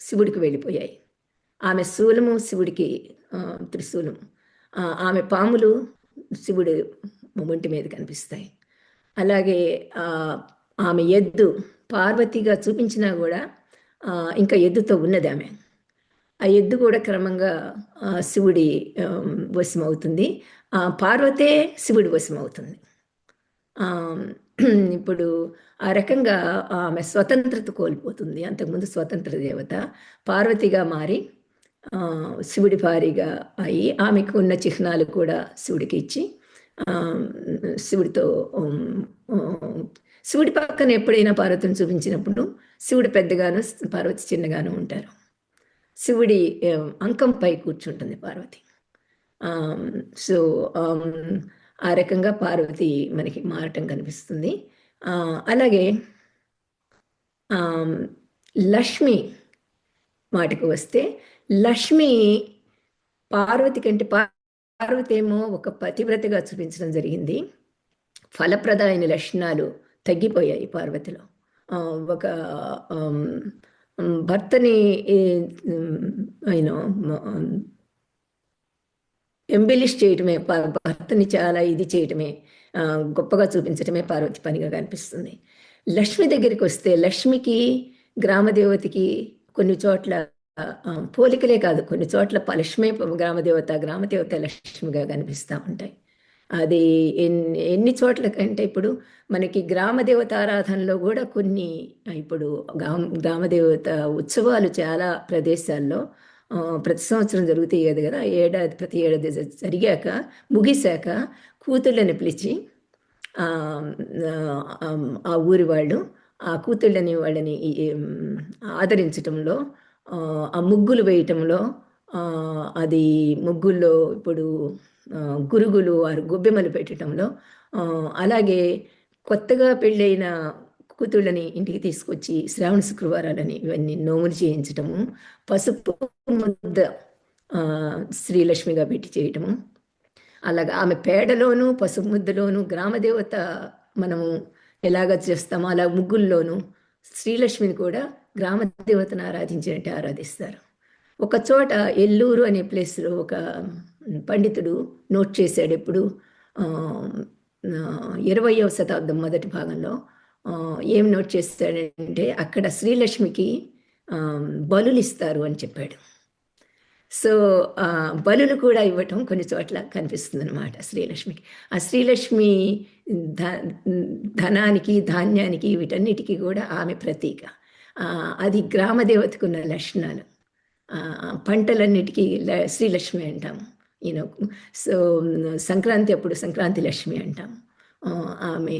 శివుడికి వెళ్ళిపోయాయి. ఆమె శూలము శివుడికి త్రిశూలం, ఆమె పాములు శివుడి ఒంటి మీద కనిపిస్తాయి. అలాగే ఆమె ఎద్దు పార్వతిగా చూపించినా కూడా ఇంకా ఎద్దుతో ఉన్నది ఆమె. ఆ ఎద్దు కూడా క్రమంగా శివుడి వశం అవుతుంది, పార్వతే శివుడి వశం అవుతుంది. ఇప్పుడు ఆ రకంగా ఆమె స్వతంత్రత కోల్పోతుంది. అంతకుముందు స్వతంత్ర దేవత పార్వతిగా మారి శివుడి భారీగా అయి ఆమెకు ఉన్న చిహ్నాలు కూడా శివుడికి ఇచ్చి శివుడి పక్కన ఎప్పుడైనా పార్వతిని చూపించినప్పుడు శివుడు పెద్దగాను పార్వతి చిన్నగాను ఉంటారు. శివుడి అంకంపై కూర్చుంటుంది పార్వతి. సో ఆ రకంగా పార్వతి మనకి మారటం కనిపిస్తుంది. అలాగే లక్ష్మి మాటకు వస్తే, లక్ష్మి పార్వతి కంటే పార్వతి ఏమో ఒక పతివ్రతగా చూపించడం జరిగింది. ఫలప్రదాయన లక్షణాలు తగ్గిపోయాయి పార్వతిలో. ఒక భర్తని ఎంబెలిష్ చేయటమే, భర్తని చాలా ఇది చేయటమే, గొప్పగా చూపించటమే పార్వతి పనిగా కనిపిస్తుంది. లక్ష్మి దగ్గరికి వస్తే లక్ష్మికి గ్రామదేవతకి కొన్ని చోట్ల పోలికలే కాదు, కొన్ని చోట్ల లక్ష్మి గ్రామదేవత లక్ష్మిగా కనిపిస్తూ ఉంటాయి. అది ఎన్ని చోట్ల కంటే ఇప్పుడు మనకి గ్రామదేవత ఆరాధనలో కూడా కొన్ని ఇప్పుడు గ్రామదేవత ఉత్సవాలు చాలా ప్రదేశాల్లో ప్రతి సంవత్సరం జరుగుతాయి కదా, ప్రతి ఏడాది జరిగాక ముగిశాక కూతుళ్ళని పిలిచి ఆ ఊరి వాళ్ళు ఆ కూతుళ్ళని వాళ్ళని ఆదరించటంలో, ఆ ముగ్గులు వేయటంలో, అది ముగ్గుల్లో ఇప్పుడు గురుగులు గొబ్బెమ్మలు పెట్టడంలో, అలాగే కొత్తగా పెళ్ళైన కూతుళ్ళని ఇంటికి తీసుకొచ్చి శ్రావణ శుక్రవారాలని ఇవన్నీ నోములు చేయించటము, పసుపు ముద్ద శ్రీలక్ష్మిగా పెట్టి చేయటము, అలాగా ఆమె పేడలోను పసుపు ముద్దలోను గ్రామదేవత మనము ఎలాగ చేస్తామో అలా ముగ్గుల్లోనూ శ్రీలక్ష్మిని కూడా గ్రామదేవతను ఆరాధించినట్టు ఆరాధిస్తారు. ఒక చోట ఎల్లూరు అనే ప్లేస్లో ఒక పండితుడు నోట్ చేశాడు, ఎప్పుడు 20వ శతాబ్దం మొదటి భాగంలో. ఏం నోట్ చేస్తాడంటే అక్కడ శ్రీలక్ష్మికి బలులు ఇస్తారు అని చెప్పాడు. సో బలులు కూడా ఇవ్వటం కొన్ని చోట్ల కనిపిస్తుంది అనమాట శ్రీలక్ష్మికి. ఆ శ్రీలక్ష్మి ధనానికి, ధాన్యానికి, వీటన్నిటికీ కూడా ఆమె ప్రతీక. అది గ్రామదేవతకున్న లక్షణాలు. పంటలన్నిటికీ శ్రీలక్ష్మి అంటాము. సో సంక్రాంతి అప్పుడు సంక్రాంతి లక్ష్మి అంటాము. ఆమె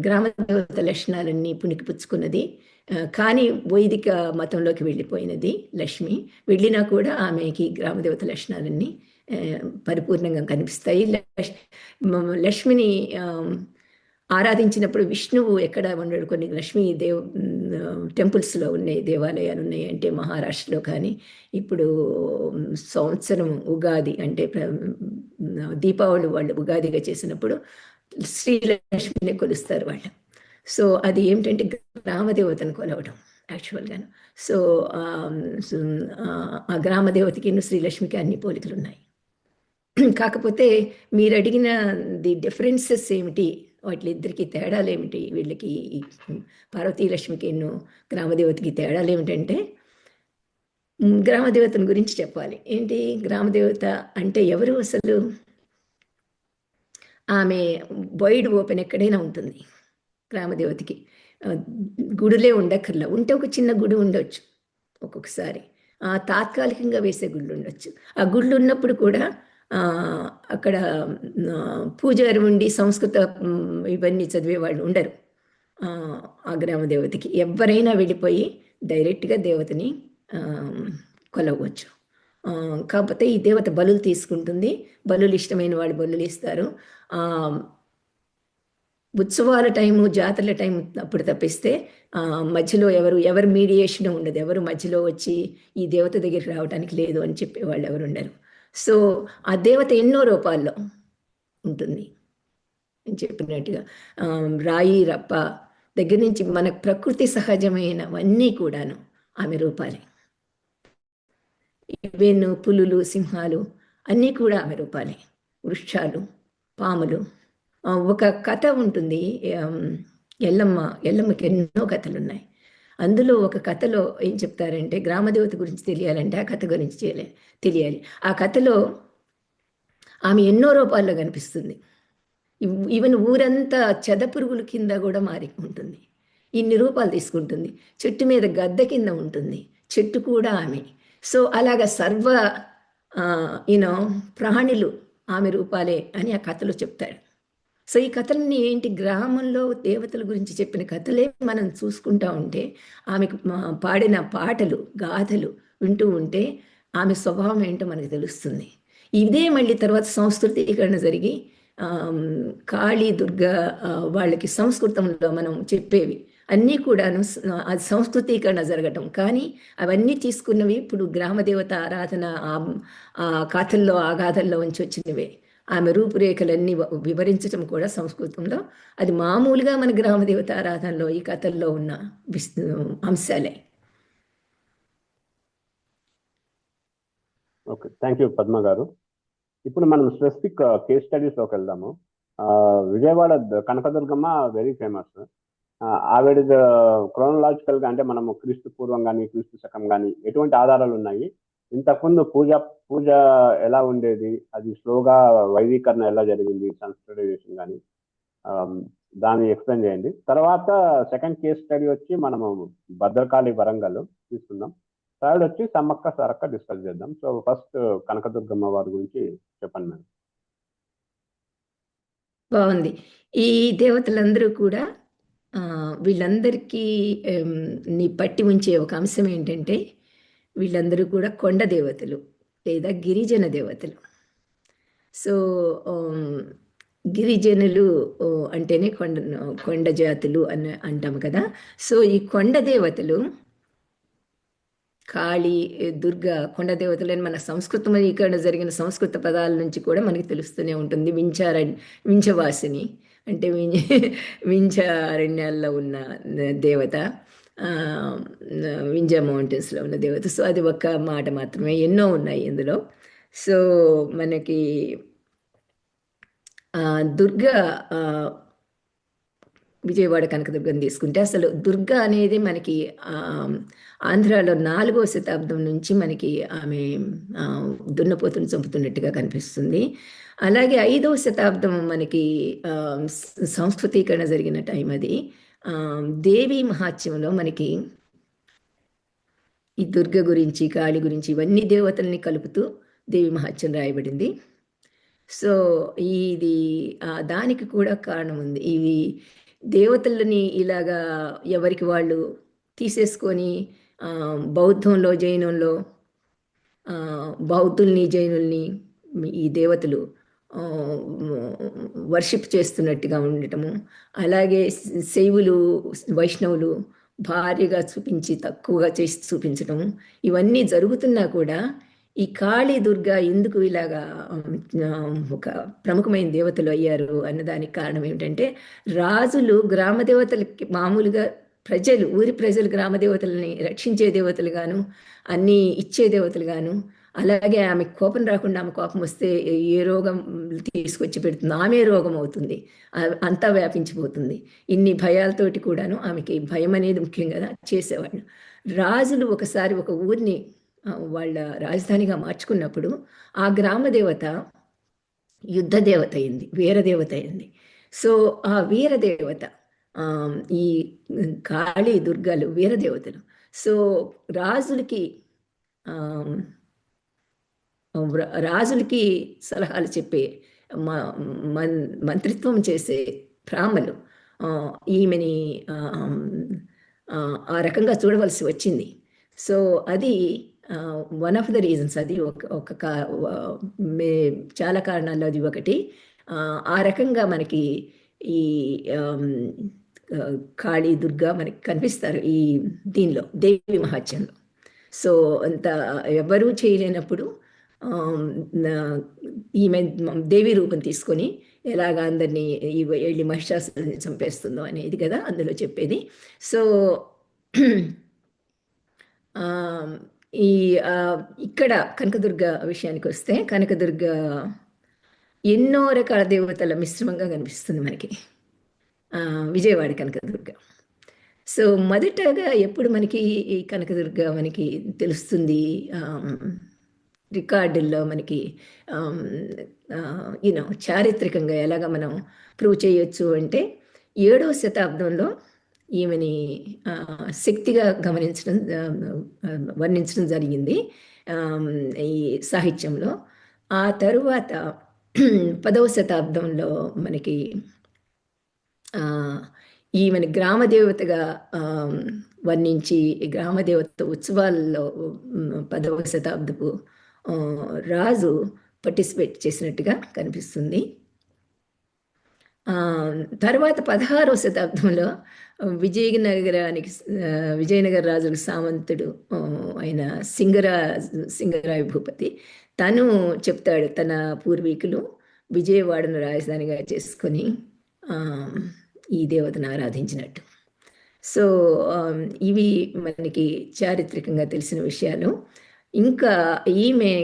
గ్రామ దేవత లక్షణాలన్నీ పుణికిపుచ్చుకున్నది. కానీ వైదిక మతంలోకి వెళ్ళిపోయినది లక్ష్మి. వెళ్ళినా కూడా ఆమెకి గ్రామదేవత లక్షణాలన్నీ పరిపూర్ణంగా కనిపిస్తాయి. లక్ష్మిని ఆరాధించినప్పుడు విష్ణువు ఎక్కడ ఉండడు. కొన్ని లక్ష్మీ టెంపుల్స్లో ఉన్నాయి, దేవాలయాలు ఉన్నాయి. అంటే మహారాష్ట్రలో కానీ, ఇప్పుడు సంవత్సరం ఉగాది అంటే దీపావళి వాళ్ళు ఉగాదిగా చేసినప్పుడు శ్రీలక్ష్మిని కొలుస్తారు వాళ్ళు. సో అది ఏమిటంటే గ్రామదేవతను కొలవడం యాక్చువల్గాను. సో ఆ గ్రామదేవతకి శ్రీలక్ష్మికి అన్ని పోలికలు ఉన్నాయి. కాకపోతే మీరు అడిగిన ది డిఫరెన్సెస్ ఏమిటి, వాటిలిద్దరికి తేడాలు ఏమిటి, వీళ్ళకి పార్వతీలక్ష్మికి గ్రామదేవతకి తేడాలు ఏమిటంటే, గ్రామదేవతను గురించి చెప్పాలి. ఏంటి గ్రామదేవత అంటే ఎవరు అసలు? ఆమె వైడ్ ఓపెన్ ఎక్కడైనా ఉంటుంది గ్రామదేవతకి. గుడులే ఉండక్కర్లా, ఉంటే ఒక చిన్న గుడి ఉండొచ్చు ఒక్కొక్కసారి, తాత్కాలికంగా వేసే గుళ్ళు ఉండొచ్చు. ఆ గుళ్ళు ఉన్నప్పుడు కూడా అక్కడ పూజారి ఉండి సంస్కృత ఇవన్నీ చదివే వాళ్ళు ఉండరు. ఆ గ్రామదేవతకి ఎవరైనా వెళ్ళిపోయి డైరెక్ట్గా దేవతని కొలవచ్చు. కాకపోతే ఈ దేవత బలులు తీసుకుంటుంది. బలులు ఇష్టమైన వాళ్ళు బలులు ఇస్తారు. ఉత్సవాల టైము, జాతరల టైం అప్పుడు తప్పిస్తే మధ్యలో ఎవరు మీడియేషన్ ఉండదు. ఎవరు మధ్యలో వచ్చి ఈ దేవత దగ్గరికి రావడానికి లేదు అని చెప్పేవాళ్ళు ఎవరు ఉండరు. సో ఆ దేవత ఎన్నో రూపాల్లో ఉంటుంది. నేను చెప్పినట్టుగా రాయి రప్ప దగ్గర నుంచి మన ప్రకృతి సహజమైనవన్నీ కూడాను ఆమె రూపాలే. ఈవెన్ పులులు, సింహాలు అన్నీ కూడా ఆమె రూపాలే. వృక్షాలు, పాములు. ఒక కథ ఉంటుంది, ఎల్లమ్మకి ఎన్నో కథలు ఉన్నాయి. అందులో ఒక కథలో ఏం చెప్తారంటే, గ్రామదేవత గురించి తెలియాలంటే ఆ కథ గురించి తెలియాలి. ఆ కథలో ఆమె ఎన్నో రూపాల్లో కనిపిస్తుంది. ఈవెన్ ఊరంతా చెదపురుగుల కింద కూడా మారి ఉంటుంది. ఇన్ని రూపాలు తీసుకుంటుంది. చెట్టు మీద గద్ద కింద ఉంటుంది, చెట్టు కూడా ఆమె. సో అలాగ సర్వ ప్రాణులు ఆమె రూపాలే అని ఆ కథలో చెప్తాడు. సో ఈ కథలన్నీ ఏంటి, గ్రామంలో దేవతల గురించి చెప్పిన కథలే మనం చూసుకుంటా ఉంటే, ఆమెకు పాడిన పాటలు, గాథలు వింటూ ఉంటే ఆమె స్వభావం ఏంటో మనకు తెలుస్తుంది. ఇదే మళ్ళీ తర్వాత సంస్కృతీకరణ జరిగి కాళీ, దుర్గా వాళ్ళకి సంస్కృతంలో మనం చెప్పేవి అన్నీ కూడాను అది సంస్కృతీకరణ జరగటం. కానీ అవన్నీ తీసుకున్నవి ఇప్పుడు గ్రామదేవత ఆరాధన ఆ కథల్లో, ఆ గాథల్లో నుంచి వచ్చినవే. ఆమె రూపురేఖలన్నీ వివరించటం కూడా సంస్కృతంలో, అది మామూలుగా మన గ్రామదేవత ఆరాధనలో ఈ కథల్లో ఉన్న అంశాలే. ఓకే, థ్యాంక్ యూ పద్మ గారు. ఇప్పుడు మనం స్పెసిఫిక్ కేస్ స్టడీస్లోకి వెళ్దాము. Vijayawada Kanakadurgamma very famous. ఆవిడ క్రోనలాజికల్గా అంటే మనము క్రీస్తు పూర్వం కానీ క్రీస్తు శకం కానీ ఎటువంటి ఆధారాలు ఉన్నాయి? ఇంతకుముందు పూజ ఎలా ఉండేది? అది స్లోగా వైదీకరణ ఎలా జరిగింది, సంస్కృతైజేషన్ కానీ, దాన్ని ఎక్స్ప్లెయిన్ చేయండి. తర్వాత సెకండ్ కేస్ స్టడీ వచ్చి మనము భద్రకాళి వరంగల్ తీసుకుందాం. థర్డ్ వచ్చి సమ్మక్క సారక్క డిస్కస్ చేద్దాం. సో ఫస్ట్ కనకదుర్గమ్మ వారి గురించి చెప్పండి మేడం. బాగుంది. ఈ దేవతలందరూ కూడా వీళ్ళందరికీ నీ పట్టి ఉంచే ఒక అంశం ఏంటంటే, వీళ్ళందరూ కూడా కొండ దేవతలు లేదా గిరిజన దేవతలు. సో గిరిజనులు అంటేనే కొండ జాతులు అని అంటాము కదా. సో ఈ కొండ దేవతలు కాళీ, దుర్గా కొండ దేవతలని మన సంస్కృతీకరణ జరిగిన సంస్కృత పదాల నుంచి కూడా మనకి తెలుస్తూనే ఉంటుంది. వింఛవాసిని అంటే వింఛారణ్యాల్లో ఉన్న దేవత, వింజ మౌంటైన్స్లో ఉన్న దేవత. సో అది ఒక్క మాట మాత్రమే, ఎన్నో ఉన్నాయి ఇందులో. సో మనకి దుర్గా, విజయవాడ కనకదుర్గని తీసుకుంటే, అసలు దుర్గా అనేది మనకి ఆంధ్రాలో 4వ శతాబ్దం నుంచి మనకి ఆమె దున్నపోతును చంపుతున్నట్టుగా కనిపిస్తుంది. అలాగే 5వ శతాబ్దం మనకి సంస్కృతీకరణ జరిగిన టైం అది. దేవి మహాత్మ్యంలో మనకి ఈ దుర్గ గురించి, కాళి గురించి, ఇవన్నీ దేవతల్ని కలుపుతూ దేవి మహాత్మ్యం రాయబడింది. సో ఇది దానికి కూడా కారణం ఉంది. ఇవి దేవతలని ఇలాగా ఎవరికి వాళ్ళు తీసేసుకొని బౌద్ధంలో, జైనంలో బౌద్ధుల్ని, జైనుల్ని ఈ దేవతలు వర్షిప్ చేస్తున్నట్టుగా ఉండటము, అలాగే శైవులు, వైష్ణవులు భారీగా చూపించి తక్కువగా చేసి చూపించటము, ఇవన్నీ జరుగుతున్నా కూడా ఈ కాళీ దుర్గా ఎందుకు ఇలాగా ఒక ప్రముఖమైన దేవతలు అయ్యారు అన్నదానికి కారణం ఏమిటంటే, రాజులు గ్రామ దేవతలకి మామూలుగా ప్రజలు, ఊరి ప్రజలు గ్రామ దేవతలని రక్షించే దేవతలుగాను, అన్నీ ఇచ్చే దేవతలుగాను, అలాగే ఆమె కోపం రాకుండా, ఆమె కోపం వస్తే ఏ రోగం తీసుకొచ్చి పెడుతుంది, ఆమె రోగం అవుతుంది, అంతా వ్యాపించిపోతుంది. ఇన్ని భయాలతోటి కూడాను ఆమెకి భయం అనేది ముఖ్యం కదా చేసేవాళ్ళు. రాజులు ఒకసారి ఒక ఊరిని వాళ్ళ రాజధానిగా మార్చుకున్నప్పుడు ఆ గ్రామ దేవత యుద్ధ దేవత అయింది, వీరదేవత అయింది. సో ఆ వీరదేవత ఈ కాళీ దుర్గాలు వీరదేవతలు. సో రాజులకి రాజులకి సలహాలు చెప్పే మంత్రిత్వం చేసే బ్రాహ్మలు ఈమెని ఆ రకంగా చూడవలసి వచ్చింది. సో అది వన్ ఆఫ్ ద రీజన్స్. అది ఒక చాలా కారణాల్లో అది ఒకటి. ఆ రకంగా మనకి ఈ కాళీ దుర్గా మనకి కనిపిస్తారు ఈ దీనిలో, దేవి మహాత్యంలో. సో అంత ఎవరూ చేయలేనప్పుడు ఈమె దేవి రూపం తీసుకొని ఎలాగ అందరినీ వెళ్ళి మహిషాసురుని చంపేస్తుందో అనేది కదా అందులో చెప్పేది. సో ఈ ఇక్కడ కనకదుర్గ విషయానికి వస్తే, కనకదుర్గ ఎన్నో రకాల దేవతల మిశ్రమంగా కనిపిస్తుంది మనకి విజయవాడ కనకదుర్గ. సో మొదటగా ఎప్పుడు మనకి ఈ కనకదుర్గ మనకి తెలుస్తుంది రికార్డుల్లో, మనకి యూనో చారిత్రకంగా ఎలాగ మనం ప్రూవ్ చేయొచ్చు అంటే, 7వ శతాబ్దంలో ఈమెని శక్తిగా వర్ణించడం జరిగింది ఈ సాహిత్యంలో. ఆ తరువాత 10వ శతాబ్దంలో మనకి ఈమెను గ్రామదేవతగా వర్ణించి, గ్రామదేవత ఉత్సవాల్లో 10వ శతాబ్దపు రాజు పార్టిసిపేట్ చేసినట్టుగా కనిపిస్తుంది. తర్వాత 16వ శతాబ్దంలో విజయనగర రాజుల సామంతుడు ఆయన సింగరాయ భూపతి, తను చెప్తాడు తన పూర్వీకులు విజయవాడను రాజధానిగా చేసుకొని ఈ దేవతను ఆరాధించినట్టు. సో ఇవి మనకి చారిత్రకంగా తెలిసిన విషయాలు. ఇంకా ఈమె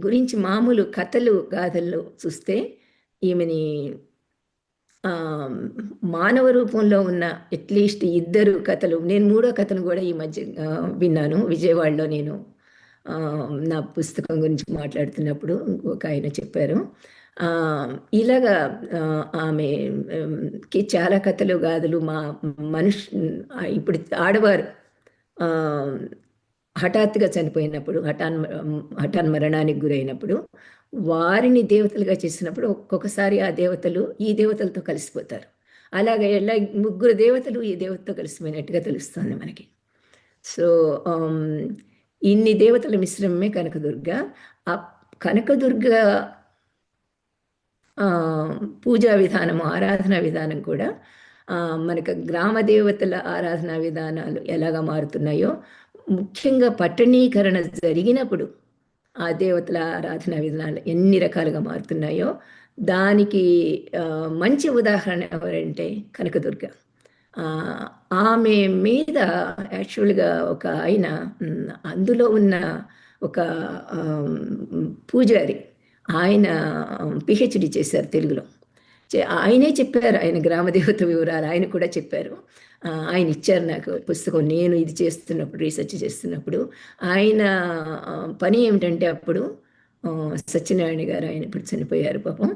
గురించి మామూలు కథలు, గాథల్లో చూస్తే ఈమెని మానవ రూపంలో ఉన్న అట్లీస్ట్ 2 కథలు, నేను 3వ కథను కూడా ఈ మధ్య విన్నాను విజయవాడలో. నేను నా పుస్తకం గురించి మాట్లాడుతున్నప్పుడు ఒక ఆయన చెప్పారు, ఇలాగా ఆమెకి చాలా కథలు, గాథలు. ఇప్పుడు ఆడవారు హఠాత్తుగా చనిపోయినప్పుడు, హఠాన్మరణానికి గురైనప్పుడు వారిని దేవతలుగా చేసినప్పుడు ఒక్కొక్కసారి ఆ దేవతలు ఈ దేవతలతో కలిసిపోతారు. అలాగే 3 దేవతలు ఈ దేవతతో కలిసిపోయినట్టుగా తెలుస్తుంది మనకి. సో ఇన్ని దేవతల మిశ్రమమే కనకదుర్గ. ఆ కనకదుర్గ పూజా విధానము, ఆరాధనా విధానం కూడా మనకు గ్రామ దేవతల ఆరాధనా విధానాలు ఎలాగా మారుతున్నాయో, ముఖ్యంగా పట్టణీకరణ జరిగినప్పుడు ఆ దేవతల ఆరాధనా విధానాలు ఎన్ని రకాలుగా మారుతున్నాయో దానికి మంచి ఉదాహరణ ఎవరంటే కనకదుర్గ. ఆమె మీద యాక్చువల్గా ఒక ఆయన, అందులో ఉన్న ఒక పూజారి, ఆయన పిహెచ్డి చేశారు తెలుగులో. ఆయనే చెప్పారు, ఆయన గ్రామదేవత వివరాలు ఆయన కూడా చెప్పారు. ఆయన ఇచ్చారు నాకు పుస్తకం. నేను ఇది చేస్తున్నప్పుడు, రీసెర్చ్ చేస్తున్నప్పుడు, ఆయన పని ఏమిటంటే, అప్పుడు సత్యనారాయణ గారు, ఆయన ఇప్పుడు చనిపోయారు పాపం,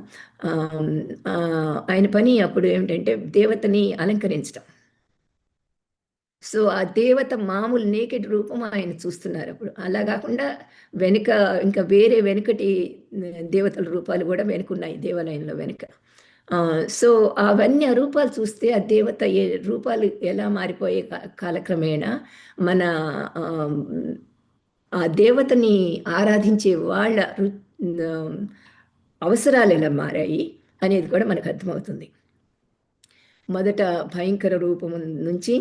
ఆయన పని అప్పుడు ఏమిటంటే దేవతని అలంకరించడం. సో ఆ దేవత మామూలు నేకెడ్ రూపం ఆయన చూస్తున్నారు అప్పుడు. అలా కాకుండా వెనుక ఇంకా వేరే వెనుకటి దేవతల రూపాలు కూడా వెనుకున్నాయి దేవాలయంలో వెనుక. సో అవన్నీ ఆ రూపాలు చూస్తే ఆ దేవత రూపాలు ఎలా మారిపోయే కాలక్రమేణా మన ఆ, ఆ దేవతని ఆరాధించే వాళ్ళ ఆ, అవసరాలు ఎలా మారాయి అనేది కూడా మనకు అర్థమవుతుంది. మొదట భయంకర రూపం నుంచి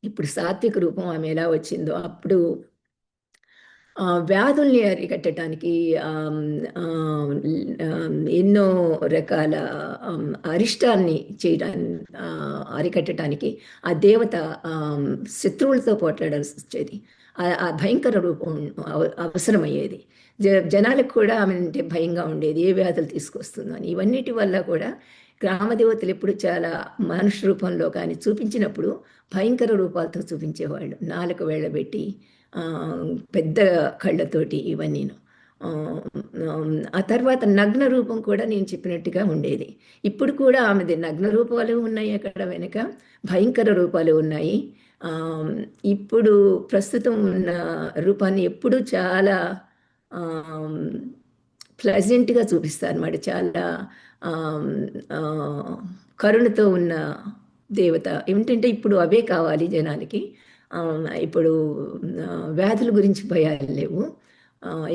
ఇప్పుడు సాత్విక రూపం ఆమె ఎలా వచ్చిందో, అప్పుడు వ్యాధుల్ని అరికట్టడానికి ఎన్నో రకాల అరిష్టాల్ని చేయడానికి, అరికట్టడానికి ఆ దేవత శత్రువులతో పోట్లాడాల్సి వచ్చేది. ఆ భయంకర రూపం అవసరమయ్యేది. జనాలకు కూడా ఆమె అంటే భయంగా ఉండేది, ఏ వ్యాధులు తీసుకొస్తుందో అని. ఇవన్నిటి వల్ల కూడా గ్రామదేవతలు ఎప్పుడు చాలా మనుషు రూపంలో కానీ చూపించినప్పుడు భయంకర రూపాలతో చూపించేవాళ్ళు. నాలుక వెళ్ళబెట్టి పెద్ద కళ్ళతోటి ఇవన్నీను. ఆ తర్వాత నగ్న రూపం కూడా నేను చెప్పినట్టుగా ఉండేది. ఇప్పుడు కూడా ఆమెది నగ్న రూపాలు ఉన్నాయి అక్కడ వెనుక, భయంకర రూపాలు ఉన్నాయి. ఇప్పుడు ప్రస్తుతం ఉన్న రూపాన్ని ఎప్పుడు చాలా ప్లెజెంట్గా చూపిస్తారు అన్నమాట. చాలా కరుణతో ఉన్న దేవత ఏమిటంటే ఇప్పుడు అవే కావాలి జనానికి. ఇప్పుడు వ్యాధుల గురించి భయాలు లేవు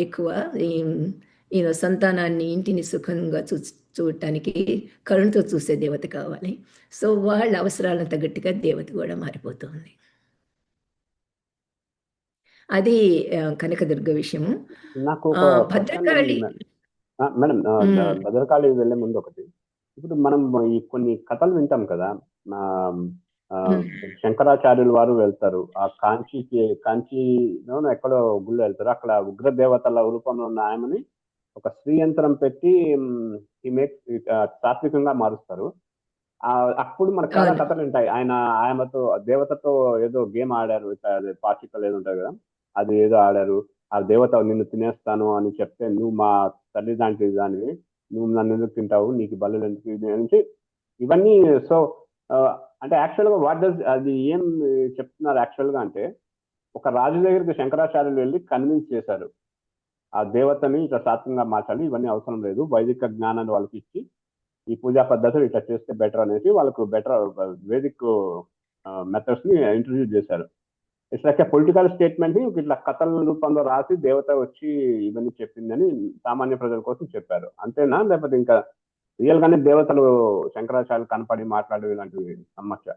ఎక్కువ. ఈయన సంతానాన్ని, ఇంటిని సుఖంగా చూడటానికి కరుణతో చూసే దేవత కావాలి. సో వాళ్ళ అవసరాలను తగ్గట్టుగా దేవత కూడా మారిపోతుంది. అది కనకదుర్గ విషయము. నాకు ఒక భద్రకాళి మేడం, భద్రకాళి వెళ్ళే ముందు ఒకటి, ఇప్పుడు మనం ఈ కొన్ని కథలు వింటాం కదా. శంకరాచార్యులు వారు వెళ్తారు ఆ కాంచీలో ఎక్కడో గుళ్ళు వెళ్తారు. అక్కడ ఉగ్ర దేవతల రూపంలో ఉన్న ఆమెని ఒక స్త్రీ యంత్రం పెట్టి సాత్వికంగా మారుస్తారు. అప్పుడు మనకు చాలా కథలు ఉంటాయి. ఆమెతో దేవతతో ఏదో గేమ్ ఆడారు, పాచికలు ఏదో ఉంటాయి కదా, అది ఏదో ఆడారు. ఆ దేవత నిన్ను తినేస్తాను అని చెప్తే, నువ్వు మా తల్లి లాంటి దానివి, నువ్వు నన్ను ఎందుకు తింటావు, నీకు బల్లులు ఎందుకు నుంచి ఇవన్నీ. సో అంటే యాక్చువల్గా అది ఏం చెప్తున్నారు యాక్చువల్గా అంటే, ఒక రాజు దగ్గరికి శంకరాచార్యులు వెళ్ళి కన్విన్స్ చేశారు, ఆ దేవతని ఇట్లా సాత్వికంగా మార్చాలి, ఇవన్నీ అవసరం లేదు, వైదిక జ్ఞానాన్ని వాళ్ళకి ఇచ్చి ఈ పూజా పద్ధతులు ఇట్లా చేస్తే బెటర్ అనేసి వాళ్ళకు బెటర్ వేదిక్ మెథడ్స్ ని ఇంట్రడ్యూస్ చేశారు. ఇట్స్ లైక్ పొలిటికల్ స్టేట్మెంట్ ని ఇట్లా కథల రూపంలో రాసి దేవత వచ్చి ఇవన్నీ చెప్పిందని సామాన్య ప్రజల కోసం చెప్పారు. అంతేనా, లేకపోతే ఇంకా రియల్ గానే దేవతలు శంకరాచార్యులు కనపడి మాట్లాడే ఇలాంటివి నమ్మచ్చా?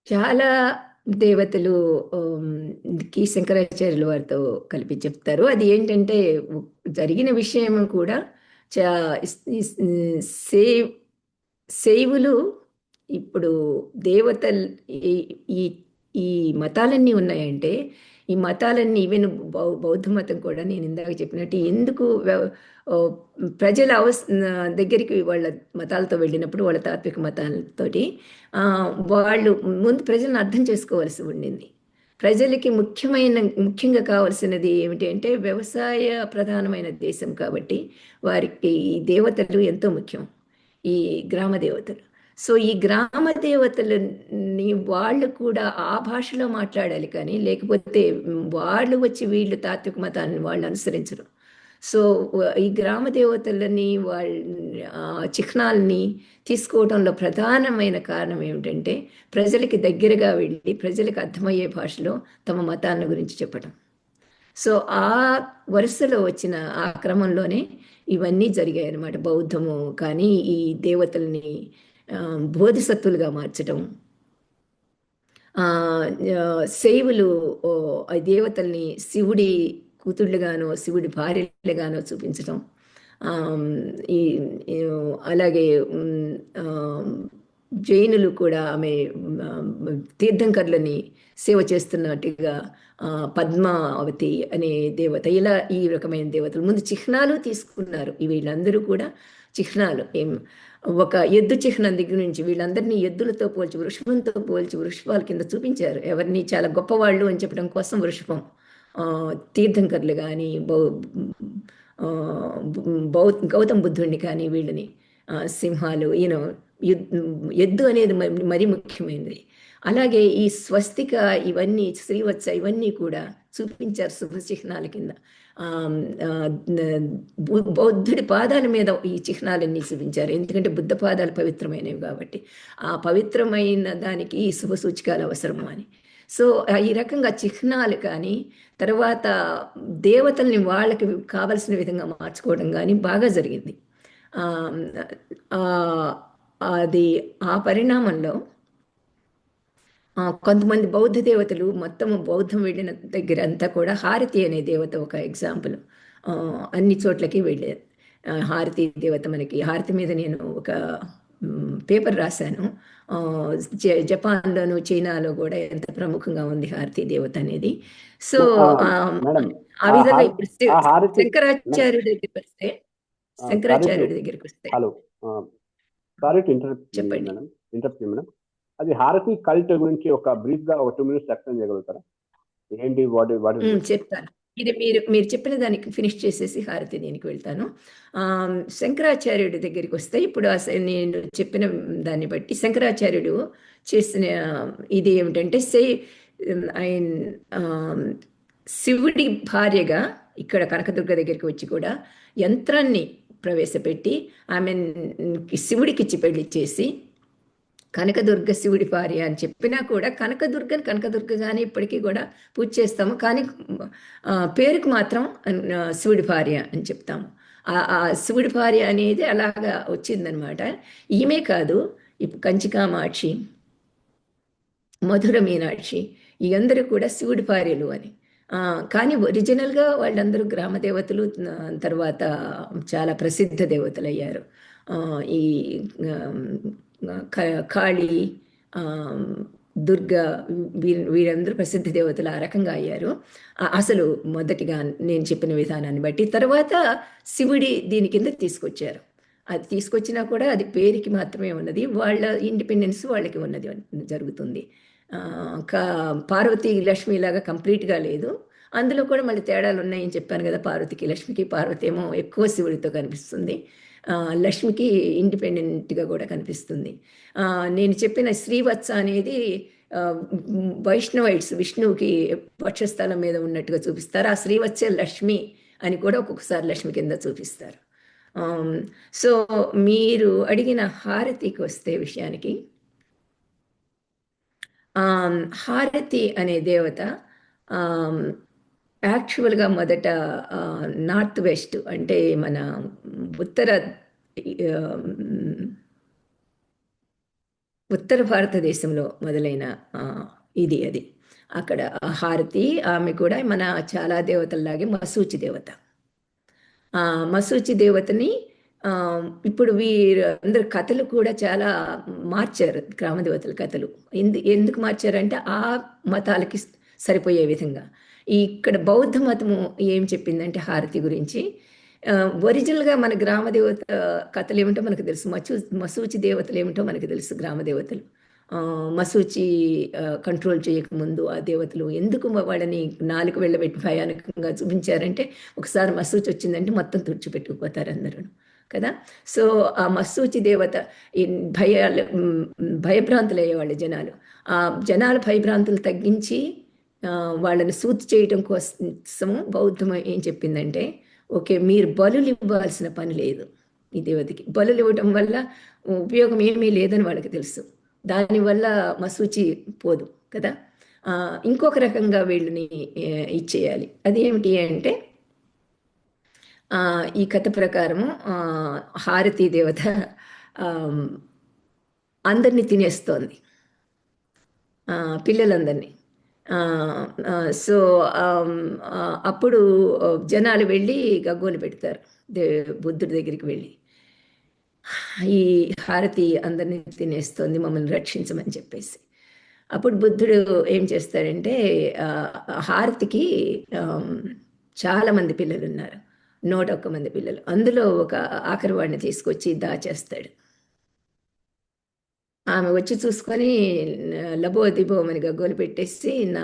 చాలా దేవతలు కి శంకరాచార్యుల వారితో కలిపి చెప్తారు. అది ఏంటంటే జరిగిన విషయం కూడా శైవులు ఇప్పుడు దేవతలు ఈ ఈ మతాలన్నీ ఉన్నాయంటే, ఈ మతాలన్నీ ఈవెన్ బౌద్ధ మతం కూడా నేను ఇందాక చెప్పినట్టు ఎందుకు ప్రజల దగ్గరికి వాళ్ళ మతాలతో వెళ్ళినప్పుడు, వాళ్ళ తాత్విక మతాలతోటి వాళ్ళు ముందు ప్రజలను అర్థం చేసుకోవాల్సి ఉండింది. ప్రజలకి ముఖ్యంగా కావాల్సినది ఏమిటి అంటే, వ్యవసాయ ప్రధానమైన దేశం కాబట్టి వారికి ఈ దేవతలు ఎంతో ముఖ్యం, ఈ గ్రామ దేవతలు. సో ఈ గ్రామ దేవతలని వాళ్ళు కూడా ఆ భాషలో మాట్లాడాలి, కానీ లేకపోతే వాళ్ళు వచ్చి వీళ్ళు తాత్విక మతాన్ని వాళ్ళు అనుసరించరు. సో ఈ గ్రామ దేవతలని వాళ్ళ చిహ్నాలని తీసుకోవడంలో ప్రధానమైన కారణం ఏమిటంటే, ప్రజలకి దగ్గరగా వెళ్ళి ప్రజలకు అర్థమయ్యే భాషలో తమ మతాల గురించి చెప్పడం. సో ఆ వరుసలో వచ్చిన ఆ క్రమంలోనే ఇవన్నీ జరిగాయి అన్నమాట. బౌద్ధము కానీ ఈ దేవతల్ని బోధిసత్వులుగా మార్చడం, శైవులు ఆ దేవతల్ని శివుడి కూతుళ్ళుగానో శివుడి భార్యలుగానో చూపించడం. ఈ అలాగే జైనులు కూడా ఆమె తీర్థంకర్లని సేవ చేస్తున్నట్టుగా పద్మావతి అనే దేవత, ఇలా ఈ రకమైన దేవతలు ముందు చిహ్నాలు తీసుకున్నారు. వీళ్ళందరూ కూడా చిహ్నాలు ఒక ఎద్దు చిహ్నం దగ్గర నుంచి వీళ్ళందరినీ ఎద్దులతో పోల్చి, వృషభంతో పోల్చి, వృషభాల కింద చూపించారు. ఎవరిని చాలా గొప్పవాళ్ళు అని చెప్పడం కోసం వృషభం. తీర్థంకర్లు కానీ గౌతమ బుద్ధుడిని కానీ వీళ్ళని సింహాలు, ఎద్దు అనేది మరీ ముఖ్యమైనది. అలాగే ఈ స్వస్తిక, ఇవన్నీ శ్రీవత్స, ఇవన్నీ కూడా చూపించారు శుభ చిహ్నాల కింద. బౌద్ధుడి పాదాల మీద ఈ చిహ్నాలన్నీ చూపించారు, ఎందుకంటే బుద్ధ పాదాలు పవిత్రమైనవి కాబట్టి. ఆ పవిత్రమైన దానికి ఈ శుభ సూచికలు అవసరము అని. సో ఈ రకంగా చిహ్నాలు కానీ, తర్వాత దేవతల్ని వాళ్ళకి కావలసిన విధంగా మార్చుకోవడం కానీ బాగా జరిగింది. ఆ, అది ఆ పరిణామంలో కొంతమంది బౌద్ధ దేవతలు, మొత్తం బౌద్ధం వెళ్ళిన దగ్గర అంతా కూడా హారతి అనే దేవత ఒక ఎగ్జాంపుల్. అన్ని చోట్లకి వెళ్ళేది హారతి దేవత. మనకి హారతి మీద నేను ఒక పేపర్ రాశాను. జపాన్లోను, చైనాలో కూడా ఎంత ప్రముఖంగా ఉంది హారతి దేవత అనేది. సో మేడం, ఆ విధంగా ఇప్పుడు హారతి శంకరాచార్యుడి దగ్గరికి వస్తే, శంకరాచార్యుడి దగ్గరికి వస్తే హలో, సారీ టు ఇంటరప్ట్ చెప్పండి. Madam, madam. అది హారతి కల్ట్ గురించి ఒక బ్రీఫ్ గా ఒక 2 minutes ఎక్స్ప్లెయిన్ చేయగలుగుతారా? ఏంటి, వాట్ చెప్తాను. ఇది మీరు చెప్పిన దానికి ఫినిష్ చేసేసి హారతి దీనికి వెళ్తాను. శంకరాచార్యుడి దగ్గరికి వస్తే, ఇప్పుడు అసలు నేను చెప్పిన దాన్ని బట్టి శంకరాచార్యుడు చేసిన ఇది ఏమిటంటే, ఆయన శివుడి భార్యగా ఇక్కడ కనకదుర్గ దగ్గరికి వచ్చి కూడా యంత్రాన్ని ప్రవేశపెట్టి ఆమె శివుడికి ఇచ్చి పెళ్లి చేసి, కనకదుర్గ శివుడి భార్య అని చెప్పినా కూడా కనకదుర్గగానే ఇప్పటికీ కూడా పూజ చేస్తాము, కానీ పేరుకు మాత్రం శివుడి భార్య అని చెప్తాము. ఆ శివుడి భార్య అనేది అలాగా వచ్చిందనమాట. ఈమె కాదు, ఇప్పుడు కంచికామాక్షి, మధుర మీనాక్షి, ఈ అందరూ కూడా శివుడి భార్యలు అని. కానీ ఒరిజినల్గా వాళ్ళందరూ గ్రామ దేవతలు, తర్వాత చాలా ప్రసిద్ధ దేవతలు అయ్యారు. ఈ కాళీ, దుర్గా, వీరందరూ ప్రసిద్ధ దేవతలు ఆ రకంగా అయ్యారు. అసలు మొదటిగా నేను చెప్పిన విధానాన్ని బట్టి. తర్వాత శివుడి దీని కింద తీసుకొచ్చారు. అది తీసుకొచ్చినా కూడా అది పేరుకి మాత్రమే ఉన్నది, వాళ్ళ ఇండిపెండెన్స్ వాళ్ళకి ఉన్నది జరుగుతుంది. పార్వతీ లక్ష్మి లాగా కంప్లీట్గా లేదు. అందులో కూడా మళ్ళీ తేడాలు ఉన్నాయని చెప్పాను కదా. పార్వతికి లక్ష్మికి, పార్వతి ఏమో ఎక్కువ శివుడితో కనిపిస్తుంది, లక్ష్మికి ఇండిపెండెంట్గా కూడా కనిపిస్తుంది. నేను చెప్పిన శ్రీవత్స అనేది వైష్ణవైట్స్ విష్ణువుకి వక్షస్థలం మీద ఉన్నట్టుగా చూపిస్తారు. ఆ శ్రీవత్స లక్ష్మి అని కూడా ఒక్కొక్కసారి లక్ష్మి కింద చూపిస్తారు. సో మీరు అడిగిన హారతికి వస్తే విషయానికి, హారతి అనే దేవత యాక్చువల్గా మొదట నార్త్ వెస్ట్, అంటే మన ఉత్తర భారతదేశంలో మొదలైన ఇది అది. అక్కడ హారతి, ఆమె కూడా మన చాలా దేవతల్లాగే మసూచి దేవత. మసూచి దేవతని ఇప్పుడు వీరందరు కథలు కూడా చాలా మార్చారు, గ్రామ దేవతల కథలు. ఎందుకు మార్చారంటే ఆ మతాలకి సరిపోయే విధంగా. ఇక్కడ బౌద్ధ మతము ఏం చెప్పిందంటే హారతి గురించి, ఒరిజినల్గా మన గ్రామ దేవత కథలు ఏమిటో మనకు తెలుసు, మసూచి దేవతలు ఏమిటో మనకు తెలుసు. గ్రామ దేవతలు మసూచి కంట్రోల్ చేయకముందు ఆ దేవతలు ఎందుకు వాళ్ళని 4 వెళ్ళబెట్టి భయానకంగా చూపించారంటే, ఒకసారి మసూచి వచ్చిందంటే మొత్తం తుడిచిపెట్టుకుపోతారు అందరూ కదా. సో ఆ మసూచి దేవత భయభ్రాంతులు అయ్యేవాళ్ళు జనాలు. ఆ జనాల భయభ్రాంతులు తగ్గించి వాళ్ళని సూచి చేయడం కోసము బౌద్ధం ఏం చెప్పిందంటే, ఓకే, మీరు బలులు ఇవ్వాల్సిన పని లేదు ఈ దేవతకి. బలులు ఇవ్వటం వల్ల ఉపయోగం ఏమీ లేదని వాళ్ళకి తెలుసు, దానివల్ల మసూచి పోదు కదా. ఇంకొక రకంగా వీళ్ళని ఇచ్చేయాలి. అది ఏమిటి అంటే, ఈ కథ ప్రకారము హారతీ దేవత అందరినీ తినేస్తోంది, పిల్లలందరినీ. సో అప్పుడు జనాలు వెళ్ళి గగ్గోలు పెడతారు బుద్ధుడి దగ్గరికి వెళ్ళి, ఈ హారతి అందరినీ తినేస్తోంది, మమ్మల్ని రక్షించమని చెప్పేసి. అప్పుడు బుద్ధుడు ఏం చేస్తాడంటే, హారతికి చాలామంది పిల్లలు ఉన్నారు, 101 మంది పిల్లలు. అందులో ఒక ఆఖరి వాడిని తీసుకొచ్చి దాచేస్తాడు. ఆమె వచ్చి చూసుకొని లబో దిబోమని గగ్గోలు పెట్టేసి, నా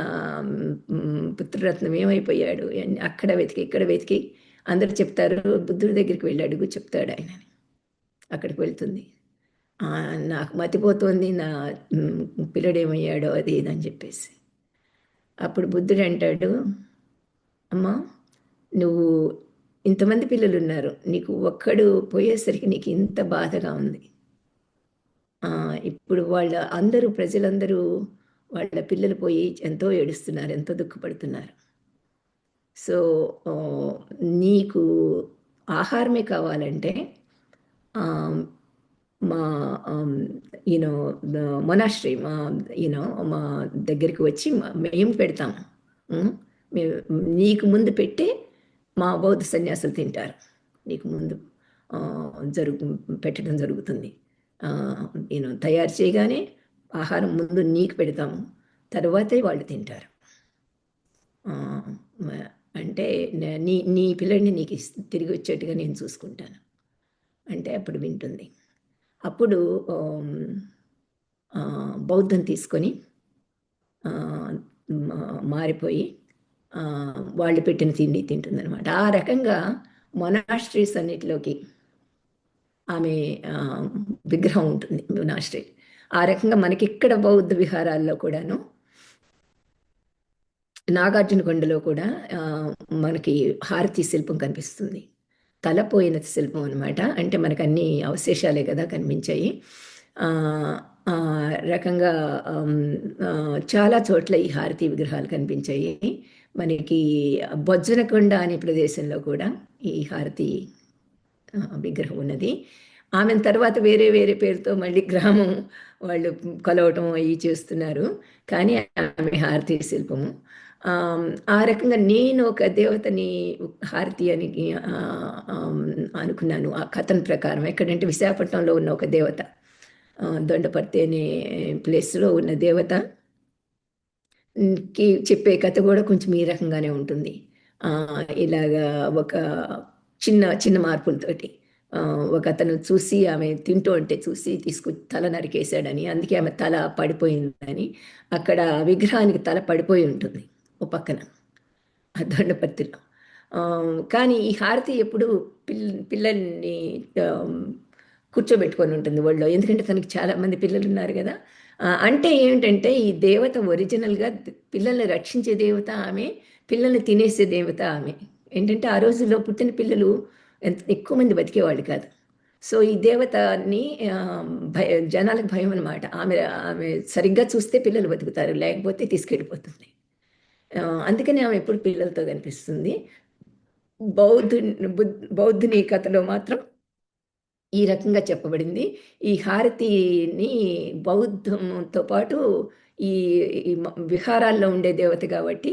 పుత్రరత్నం ఏమైపోయాడు అని అక్కడ వెతికి ఇక్కడ వెతికి అందరు చెప్తారు, బుద్ధుడి దగ్గరికి వెళ్ళి అడుగు చెప్తాడు ఆయనని. అక్కడికి వెళ్తుంది. నాకు మతిపోతోంది, నా పిల్లడేమయ్యాడో అది ఇది అని చెప్పేసి. అప్పుడు బుద్ధుడు అంటాడు, అమ్మా నువ్వు ఇంతమంది పిల్లలు ఉన్నారు, నీకు ఒక్కడు పోయేసరికి నీకు ఇంత బాధగా ఉంది. ఇప్పుడు ప్రజలందరూ వాళ్ళ పిల్లలు పోయి ఎంతో ఏడుస్తున్నారు, ఎంతో దుఃఖపడుతున్నారు. సో నీకు ఆహారమే కావాలంటే మా యూనో మొనాస్ట్రీ మా దగ్గరికి వచ్చి మేము పెడతాము. మేము నీకు ముందు పెట్టి మా బౌద్ధ సన్యాసులు తింటారు. నీకు ముందు పెట్టడం జరుగుతుంది. తయారు చేయగానే ఆహారం ముందు నీకు పెడతాము, తర్వాతే వాళ్ళు తింటారు. అంటే నీ పిల్లడిని నీకు తిరిగి వచ్చేట్టుగా నేను చూసుకుంటాను అంటే అప్పుడు వింటుంది. అప్పుడు బౌద్ధం తీసుకొని మారిపోయి వాళ్ళు పెట్టిన తిండి తింటుందన్నమాట. ఆ రకంగా మొనాస్ట్రీస్ అన్నిటిలోకి ఆమె విగ్రహం ఉంటుంది, మొనాస్ట్రీ. ఆ రకంగా మనకి ఇక్కడ బౌద్ధ విహారాల్లో కూడాను, నాగార్జునకొండలో కూడా మనకి హారతీ శిల్పం కనిపిస్తుంది. తలపోయిన శిల్పం అనమాట. అంటే మనకు అన్ని అవశేషాలే కదా కనిపించాయి. రకంగా చాలా చోట్ల ఈ హారతీ విగ్రహాలు కనిపించాయి. మనకి బొజ్జనకొండ అనే ప్రదేశంలో కూడా ఈ హారతీ విగ్రహం ఉన్నది. ఆమె తర్వాత వేరే వేరే పేరుతో మళ్ళీ గ్రామం వాళ్ళు కొలవటం అవి చేస్తున్నారు, కానీ ఆమె హారతీ శిల్పము. ఆ రకంగా నేను ఒక దేవతని హారతి అని అనుకున్నాను ఆ కథన ప్రకారం. ఎక్కడంటే విశాఖపట్నంలో ఉన్న ఒక దేవత, దొండపర్తి అనే ప్లేస్లో ఉన్న దేవత కి చెప్పే కథ కూడా కొంచెం ఈ రకంగానే ఉంటుంది. ఇలాగా ఒక చిన్న చిన్న మార్పులతోటి ఒక అతను చూసి ఆమె తింటూ అంటే చూసి తల నరికేశాడని, అందుకే ఆమె తల పడిపోయిందని. అక్కడ విగ్రహానికి తల పడిపోయి ఉంటుంది ఓ పక్కన దొండపర్తిలో. కానీ ఈ హారతి ఎప్పుడు పిల్లల్ని కూర్చోబెట్టుకొని ఉంటుంది ఒళ్ళో, ఎందుకంటే తనకి చాలామంది పిల్లలు ఉన్నారు కదా. అంటే ఏమిటంటే ఈ దేవత ఒరిజినల్గా పిల్లల్ని రక్షించే దేవత ఆమె, పిల్లల్ని తినేసే దేవత ఆమె. ఏంటంటే ఆ రోజుల్లో పుట్టిన పిల్లలు ఎక్కువ మంది బతికేవాళ్ళు కాదు. సో ఈ దేవతని జనాలకు భయం అనమాట. ఆమె సరిగ్గా చూస్తే పిల్లలు బతుకుతారు, లేకపోతే తీసుకెళ్ళిపోతుంది. అందుకని ఆమె ఎప్పుడు పిల్లలతో కనిపిస్తుంది. బౌద్ధుని కథలో మాత్రం ఈ రకంగా చెప్పబడింది. ఈ హారతిని బౌద్ధంతో పాటు ఈ విహారాల్లో ఉండే దేవత కాబట్టి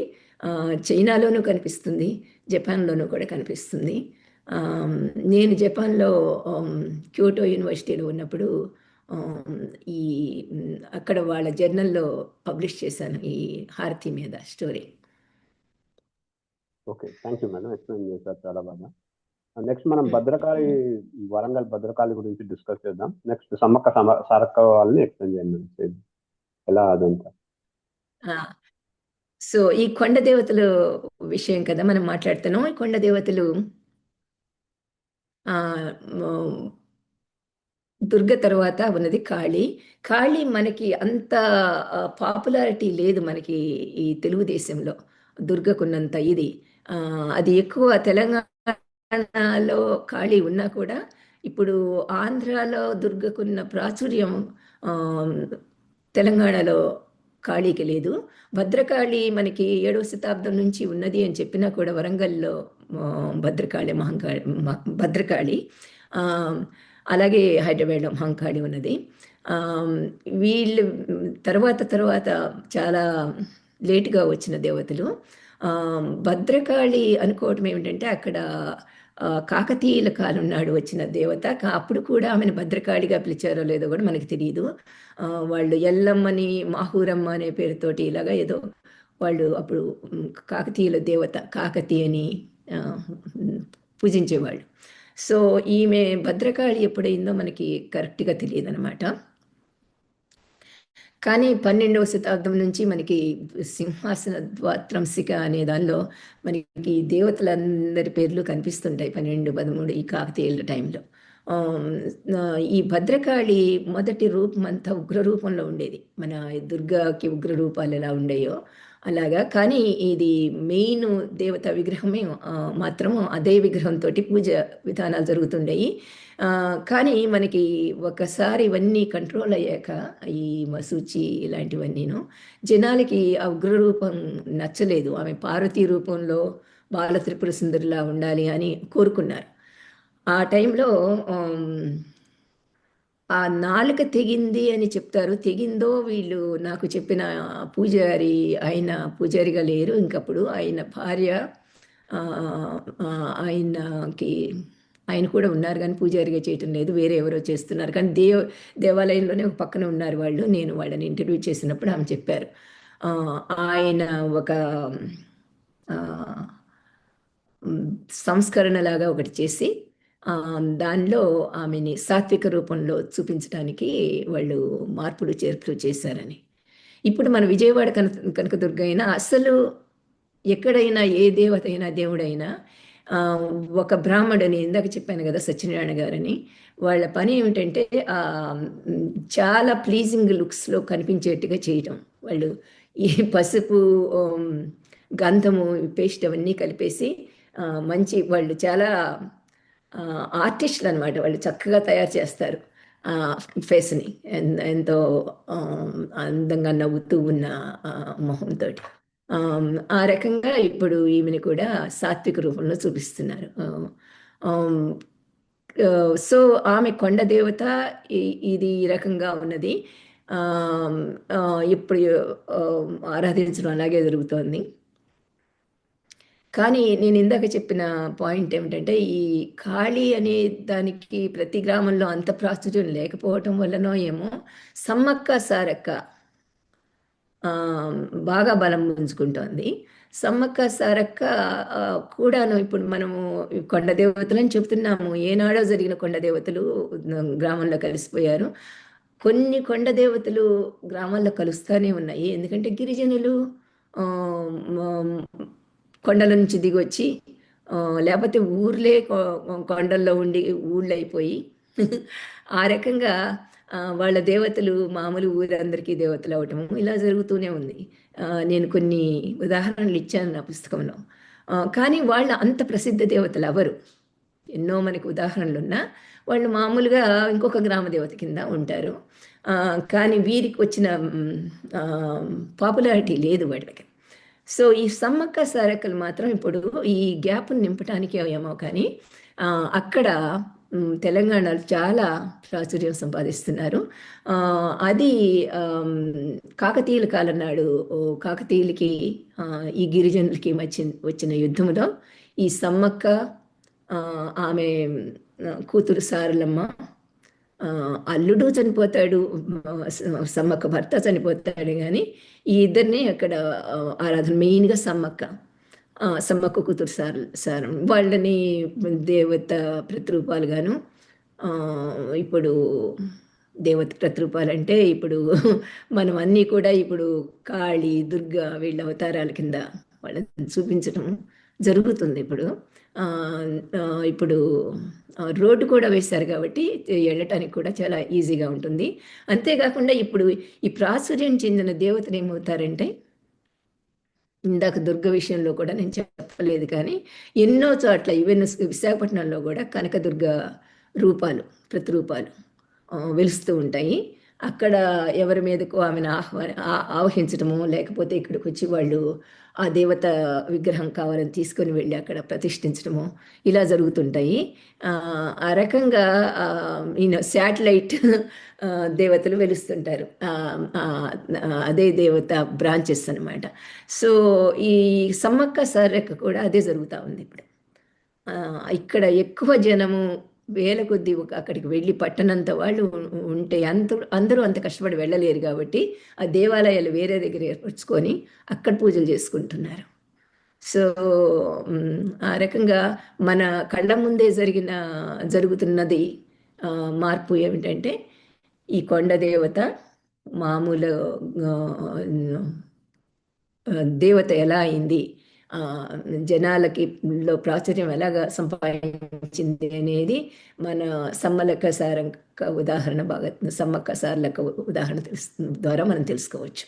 చైనాలోనూ కనిపిస్తుంది, జపాన్లోనూ కూడా కనిపిస్తుంది. నేను జపాన్లో క్యోటో యూనివర్సిటీలో ఉన్నప్పుడు ఈ అక్కడ వాళ్ళ జర్నల్లో పబ్లిష్ చేశాను ఈ హారతి మీద story. Okay, thank you madam, explain చేశారు చాలా బాగా. నెక్స్ట్ మనం భద్రకాళి, వరంగల్ భద్రకాళి గురించి డిస్కస్ చేద్దాం. నెక్స్ట్ సమ్మక్క సారక్క వాళ్ళని ఎక్స్ప్లెయిన్ చేయండి ఎలా అదంతా. సో ఈ కొండ దేవతలు విషయం కదా మనం మాట్లాడుతున్నాం. ఈ కొండ దేవతలు దుర్గ తర్వాత ఉన్నది కాళీ. కాళీ మనకి అంత పాపులారిటీ లేదు మనకి ఈ తెలుగుదేశంలో దుర్గకున్నంత ఇది. అది ఎక్కువ తెలంగాణలో కాళీ ఉన్నా కూడా ఇప్పుడు ఆంధ్రాలో దుర్గకున్న ప్రాచుర్యం తెలంగాణలో కాళీకి లేదు. భద్రకాళి మనకి 7వ శతాబ్దం నుంచి ఉన్నది అని చెప్పినా కూడా వరంగల్లో భద్రకాళి, అలాగే హైదరాబాద్లో మహంకాళి ఉన్నది. వీళ్ళు తర్వాత చాలా లేటుగా వచ్చిన దేవతలు. భద్రకాళి అనుకోవటం ఏమిటంటే అక్కడ కాకతీయుల కాలం నాడు వచ్చిన దేవత. అప్పుడు కూడా ఆమెను భద్రకాళిగా పిలిచారో లేదో కూడా మనకి తెలియదు. వాళ్ళు ఎల్లమ్మని మాహూరమ్మ అనే పేరుతోటి ఇలాగా ఏదో వాళ్ళు అప్పుడు కాకతీయుల దేవత కాకతీ అని పూజించేవాళ్ళు. సో ఈమె భద్రకాళి ఎప్పుడైందో మనకి కరెక్ట్గా తెలియదు అనమాట. కానీ 12వ శతాబ్దం నుంచి మనకి సింహాసన ద్వాత్రంసిక అనే దానిలో మనకి దేవతలందరి పేర్లు కనిపిస్తుంటాయి. 12, 13 ఈ కాకతీయుల టైంలో ఆమ్, ఈ భద్రకాళి మొదటి రూపం అంతా ఉగ్ర రూపంలో ఉండేది. మన దుర్గాకి ఉగ్ర రూపాలు ఎలా ఉండేయో అలాగా. కానీ ఇది మెయిన్ దేవత విగ్రహమే మాత్రం అదే విగ్రహంతో పూజ విధానాలు జరుగుతుండేవి. కానీ మనకి ఒకసారి ఇవన్నీ కంట్రోల్ అయ్యాక ఈ మసూచి ఇలాంటివన్నీను జనాలకి ఆ ఉగ్ర రూపం నచ్చలేదు. ఆమె పార్వతీ రూపంలో బాల త్రిపుర సుందరిలా ఉండాలి అని కోరుకున్నారు. ఆ టైంలో ఆ నాలుక తెగింది అని చెప్తారు. తెగిందో వీళ్ళు నాకు చెప్పిన పూజారి, ఆయన పూజారిగా లేరు ఇంకప్పుడు. ఆయన భార్య ఆ, ఆ, ఆయనకి ఆయన కూడా ఉన్నారు కానీ పూజారిగా చేయటం లేదు, వేరే ఎవరో చేస్తున్నారు. కానీ దేవాలయంలోనే ఒక పక్కన ఉన్నారు వాళ్ళు. నేను వాళ్ళని ఇంటర్వ్యూ చేసినప్పుడు ఆమె చెప్పారు. ఆ, ఆయన ఒక ఆ, సంస్కరణలాగా ఒకటి చేసి ఆ, దానిలో ఆమెని సాత్విక రూపంలో చూపించడానికి వాళ్ళు మార్పులు చేర్పులు చేశారని. ఇప్పుడు మన విజయవాడ కనకదుర్గ అయినా అసలు ఎక్కడైనా ఏ దేవత అయినా దేవుడైనా ఆ, ఒక బ్రాహ్మడని ఇందాక చెప్పాను కదా సత్యనారాయణ గారని, వాళ్ళ పని ఏమిటంటే ఆ, చాలా ప్లీజింగ్ లుక్స్లో కనిపించేట్టుగా చేయటం. వాళ్ళు ఈ పసుపు, గంధము, పేస్ట్ అవన్నీ కలిపేసి మంచి వాళ్ళు చాలా ఆర్టిస్టులు అనమాట. వాళ్ళు చక్కగా తయారు చేస్తారు ఫేస్ని, ఎంతో ఆ, అందంగా నవ్వుతూ ఉన్న మొహంతో. ఆ రకంగా ఇప్పుడు ఈమెను కూడా సాత్విక రూపంలో చూపిస్తున్నారు. ఆమ్, సో ఆమె కొండ దేవత ఇది ఈ రకంగా ఉన్నది. ఆమ్, ఇప్పుడు ఆరాధించడం అలాగే జరుగుతోంది. కానీ నేను ఇందాక చెప్పిన పాయింట్ ఏమిటంటే ఈ ఖాళీ అనే దానికి ప్రతి గ్రామంలో అంత ప్రాచుర్యం లేకపోవటం వల్లనో ఏమో సమ్మక్క సారక్క ఆ, బాగా బలం పుంజుకుంటోంది. సమ్మక్క సారక్క ఆ, కూడాను ఇప్పుడు మనము ఈ కొండ దేవతలని చెప్తున్నాము. ఏనాడో జరిగిన కొండ దేవతలు గ్రామంలో కలిసిపోయారు. కొన్ని కొండ దేవతలు గ్రామాల్లో కలుస్తూనే ఉన్నాయి. ఎందుకంటే గిరిజనులు ఆ, మ- కొండల నుంచి దిగొచ్చి ఆ, లేకపోతే ఊర్లే కొండల్లో ఉండి ఊళ్ళు అయిపోయి ఆ రకంగా వాళ్ళ దేవతలు మామూలు ఊరందరికీ దేవతలు అవటము ఇలా జరుగుతూనే ఉంది. నేను కొన్ని ఉదాహరణలు ఇచ్చాను నా పుస్తకంలో. కానీ వాళ్ళ అంత ప్రసిద్ధ దేవతలు ఎవరు? ఎన్నో మనకి ఉదాహరణలు ఉన్నా వాళ్ళు మామూలుగా ఇంకొక గ్రామ దేవత కింద ఉంటారు. ఆ, కానీ వీరికి వచ్చిన పాపులారిటీ లేదు వాళ్ళకి. సో ఈ సమ్మక్క సారక్కలు మాత్రం ఇప్పుడు ఈ గ్యాప్ని నింపడానికి ఏమో కానీ ఆ, అక్కడ తెలంగాణలో చాలా ప్రాచుర్యం సంపాదిస్తున్నారు. ఆ, అది కాకతీయుల కాలం నాడు కాకతీయులకి ఆ, ఈ గిరిజనులకి వచ్చిన యుద్ధంలో ఈ సమ్మక్క ఆ, ఆమె కూతురు సారలమ్మ, ఆ, అల్లుడు చనిపోతాడు, సమ్మక్క భర్త చనిపోతాడు, కానీ ఈ ఇద్దరిని అక్కడ ఆరాధన మెయిన్గా సమ్మక్క, సమ్మక్క కూతురు సారం వాళ్ళని దేవత ప్రతిరూపాలుగాను. ఆ, ఇప్పుడు దేవత ప్రతిరూపాలు అంటే ఇప్పుడు మనం అన్నీ కూడా ఇప్పుడు కాళీ దుర్గా వీళ్ళ అవతారాల కింద వాళ్ళని చూపించడం జరుగుతుంది ఇప్పుడు. ఆ, ఆ, ఇప్పుడు రోడ్డు కూడా వేశారు కాబట్టి వెళ్ళటానికి కూడా చాలా ఈజీగా ఉంటుంది. అంతేకాకుండా ఇప్పుడు ఈ ప్రాచుర్యం చెందిన దేవతలు ఏమవుతారంటే, ఇందాక దుర్గ విషయంలో కూడా నేను చెప్పలేదు కానీ ఎన్నో చోట్ల ఈవెన్ విశాఖపట్నంలో కూడా కనకదుర్గ రూపాలు, ప్రతిరూపాలు వెలుస్తూ ఉంటాయి. అక్కడ ఎవరి మీదకు ఆమెను ఆవహించడము, లేకపోతే ఇక్కడికి వచ్చి వాళ్ళు ఆ దేవత విగ్రహం కావాలని తీసుకొని వెళ్ళి అక్కడ ప్రతిష్ఠించడము ఇలా జరుగుతుంటాయి. ఆ ఆ రకంగా ఈయన శాటిలైట్ దేవతలు వెలుస్తుంటారు. అదే దేవత బ్రాంచెస్ అనమాట. సో ఈ సమ్మక్క సారక్క కూడా అదే జరుగుతూ ఉంది ఇప్పుడు. ఆ, ఇక్కడ ఎక్కువ జనము వేల కొద్దీ అక్కడికి వెళ్ళి పట్టణంత వాళ్ళు ఉంటే అందరూ అంత కష్టపడి వెళ్ళలేరు కాబట్టి ఆ దేవాలయాలు వేరే దగ్గర ఏర్పరచుకొని అక్కడ పూజలు చేసుకుంటున్నారు. సో ఆ రకంగా మన కళ్ళ ముందే జరుగుతున్నది మార్పు ఏమిటంటే ఈ కొండ దేవత మామూలు దేవత ఎలా అయింది ఆ, జనాలకి లో ప్రాచుర్యం ఎలాగా సంపాదించింది అనేది మన సమ్మలక్క సారక్క ఉదాహరణ బాగా సమ్మక్క సార్లక్క ఉదాహరణ ద్వారా మనం తెలుసుకోవచ్చు.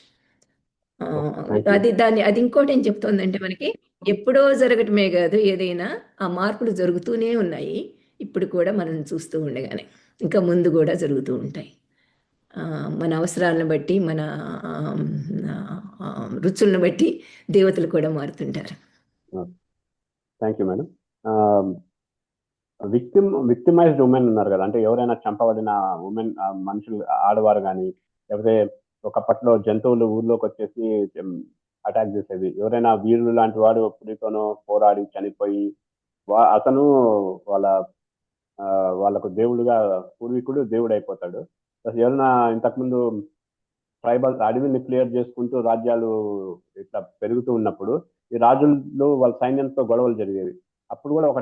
ఆ, థ్యాంక్ యూ. అది ఇంకోటి ఏం చెప్తోందంటే మనకి ఎప్పుడో జరగటమే కాదు, ఏదైనా ఆ మార్పులు జరుగుతూనే ఉన్నాయి. ఇప్పుడు కూడా మనం చూస్తూ ఉండగానే ఇంకా ముందు కూడా జరుగుతూ ఉంటాయి. ఆ, మన అవసరాలను బట్టి, మన ఆ, ఆ, రుచులను బట్టి దేవతలు కూడా మారుతుంటారు. Thank you madam. Victimised women ఉన్నారు కదా, అంటే ఎవరైనా చంపబడిన ఉమెన్, మనుషులు, ఆడవారు కానీ, లేకపోతే ఒకప్పట్లో జంతువులు ఊర్లోకి వచ్చేసి అటాక్ చేసేవి, ఎవరైనా వీరులు లాంటి వాడు పులితోనో పోరాడి చనిపోయి అతను వాళ్ళ ఆ, వాళ్ళకు దేవుడుగా, పూర్వీకుడు దేవుడు అయిపోతాడు. అసలు ఎవరైనా ఇంతకుముందు ట్రైబల్ అడవిని క్లియర్ చేసుకుంటూ రాజ్యాలు ఇట్లా పెరుగుతూ ఉన్నప్పుడు ఈ రాజులు వాళ్ళ సైన్యంతో గొడవలు జరిగేవి. అప్పుడు కూడా ఒక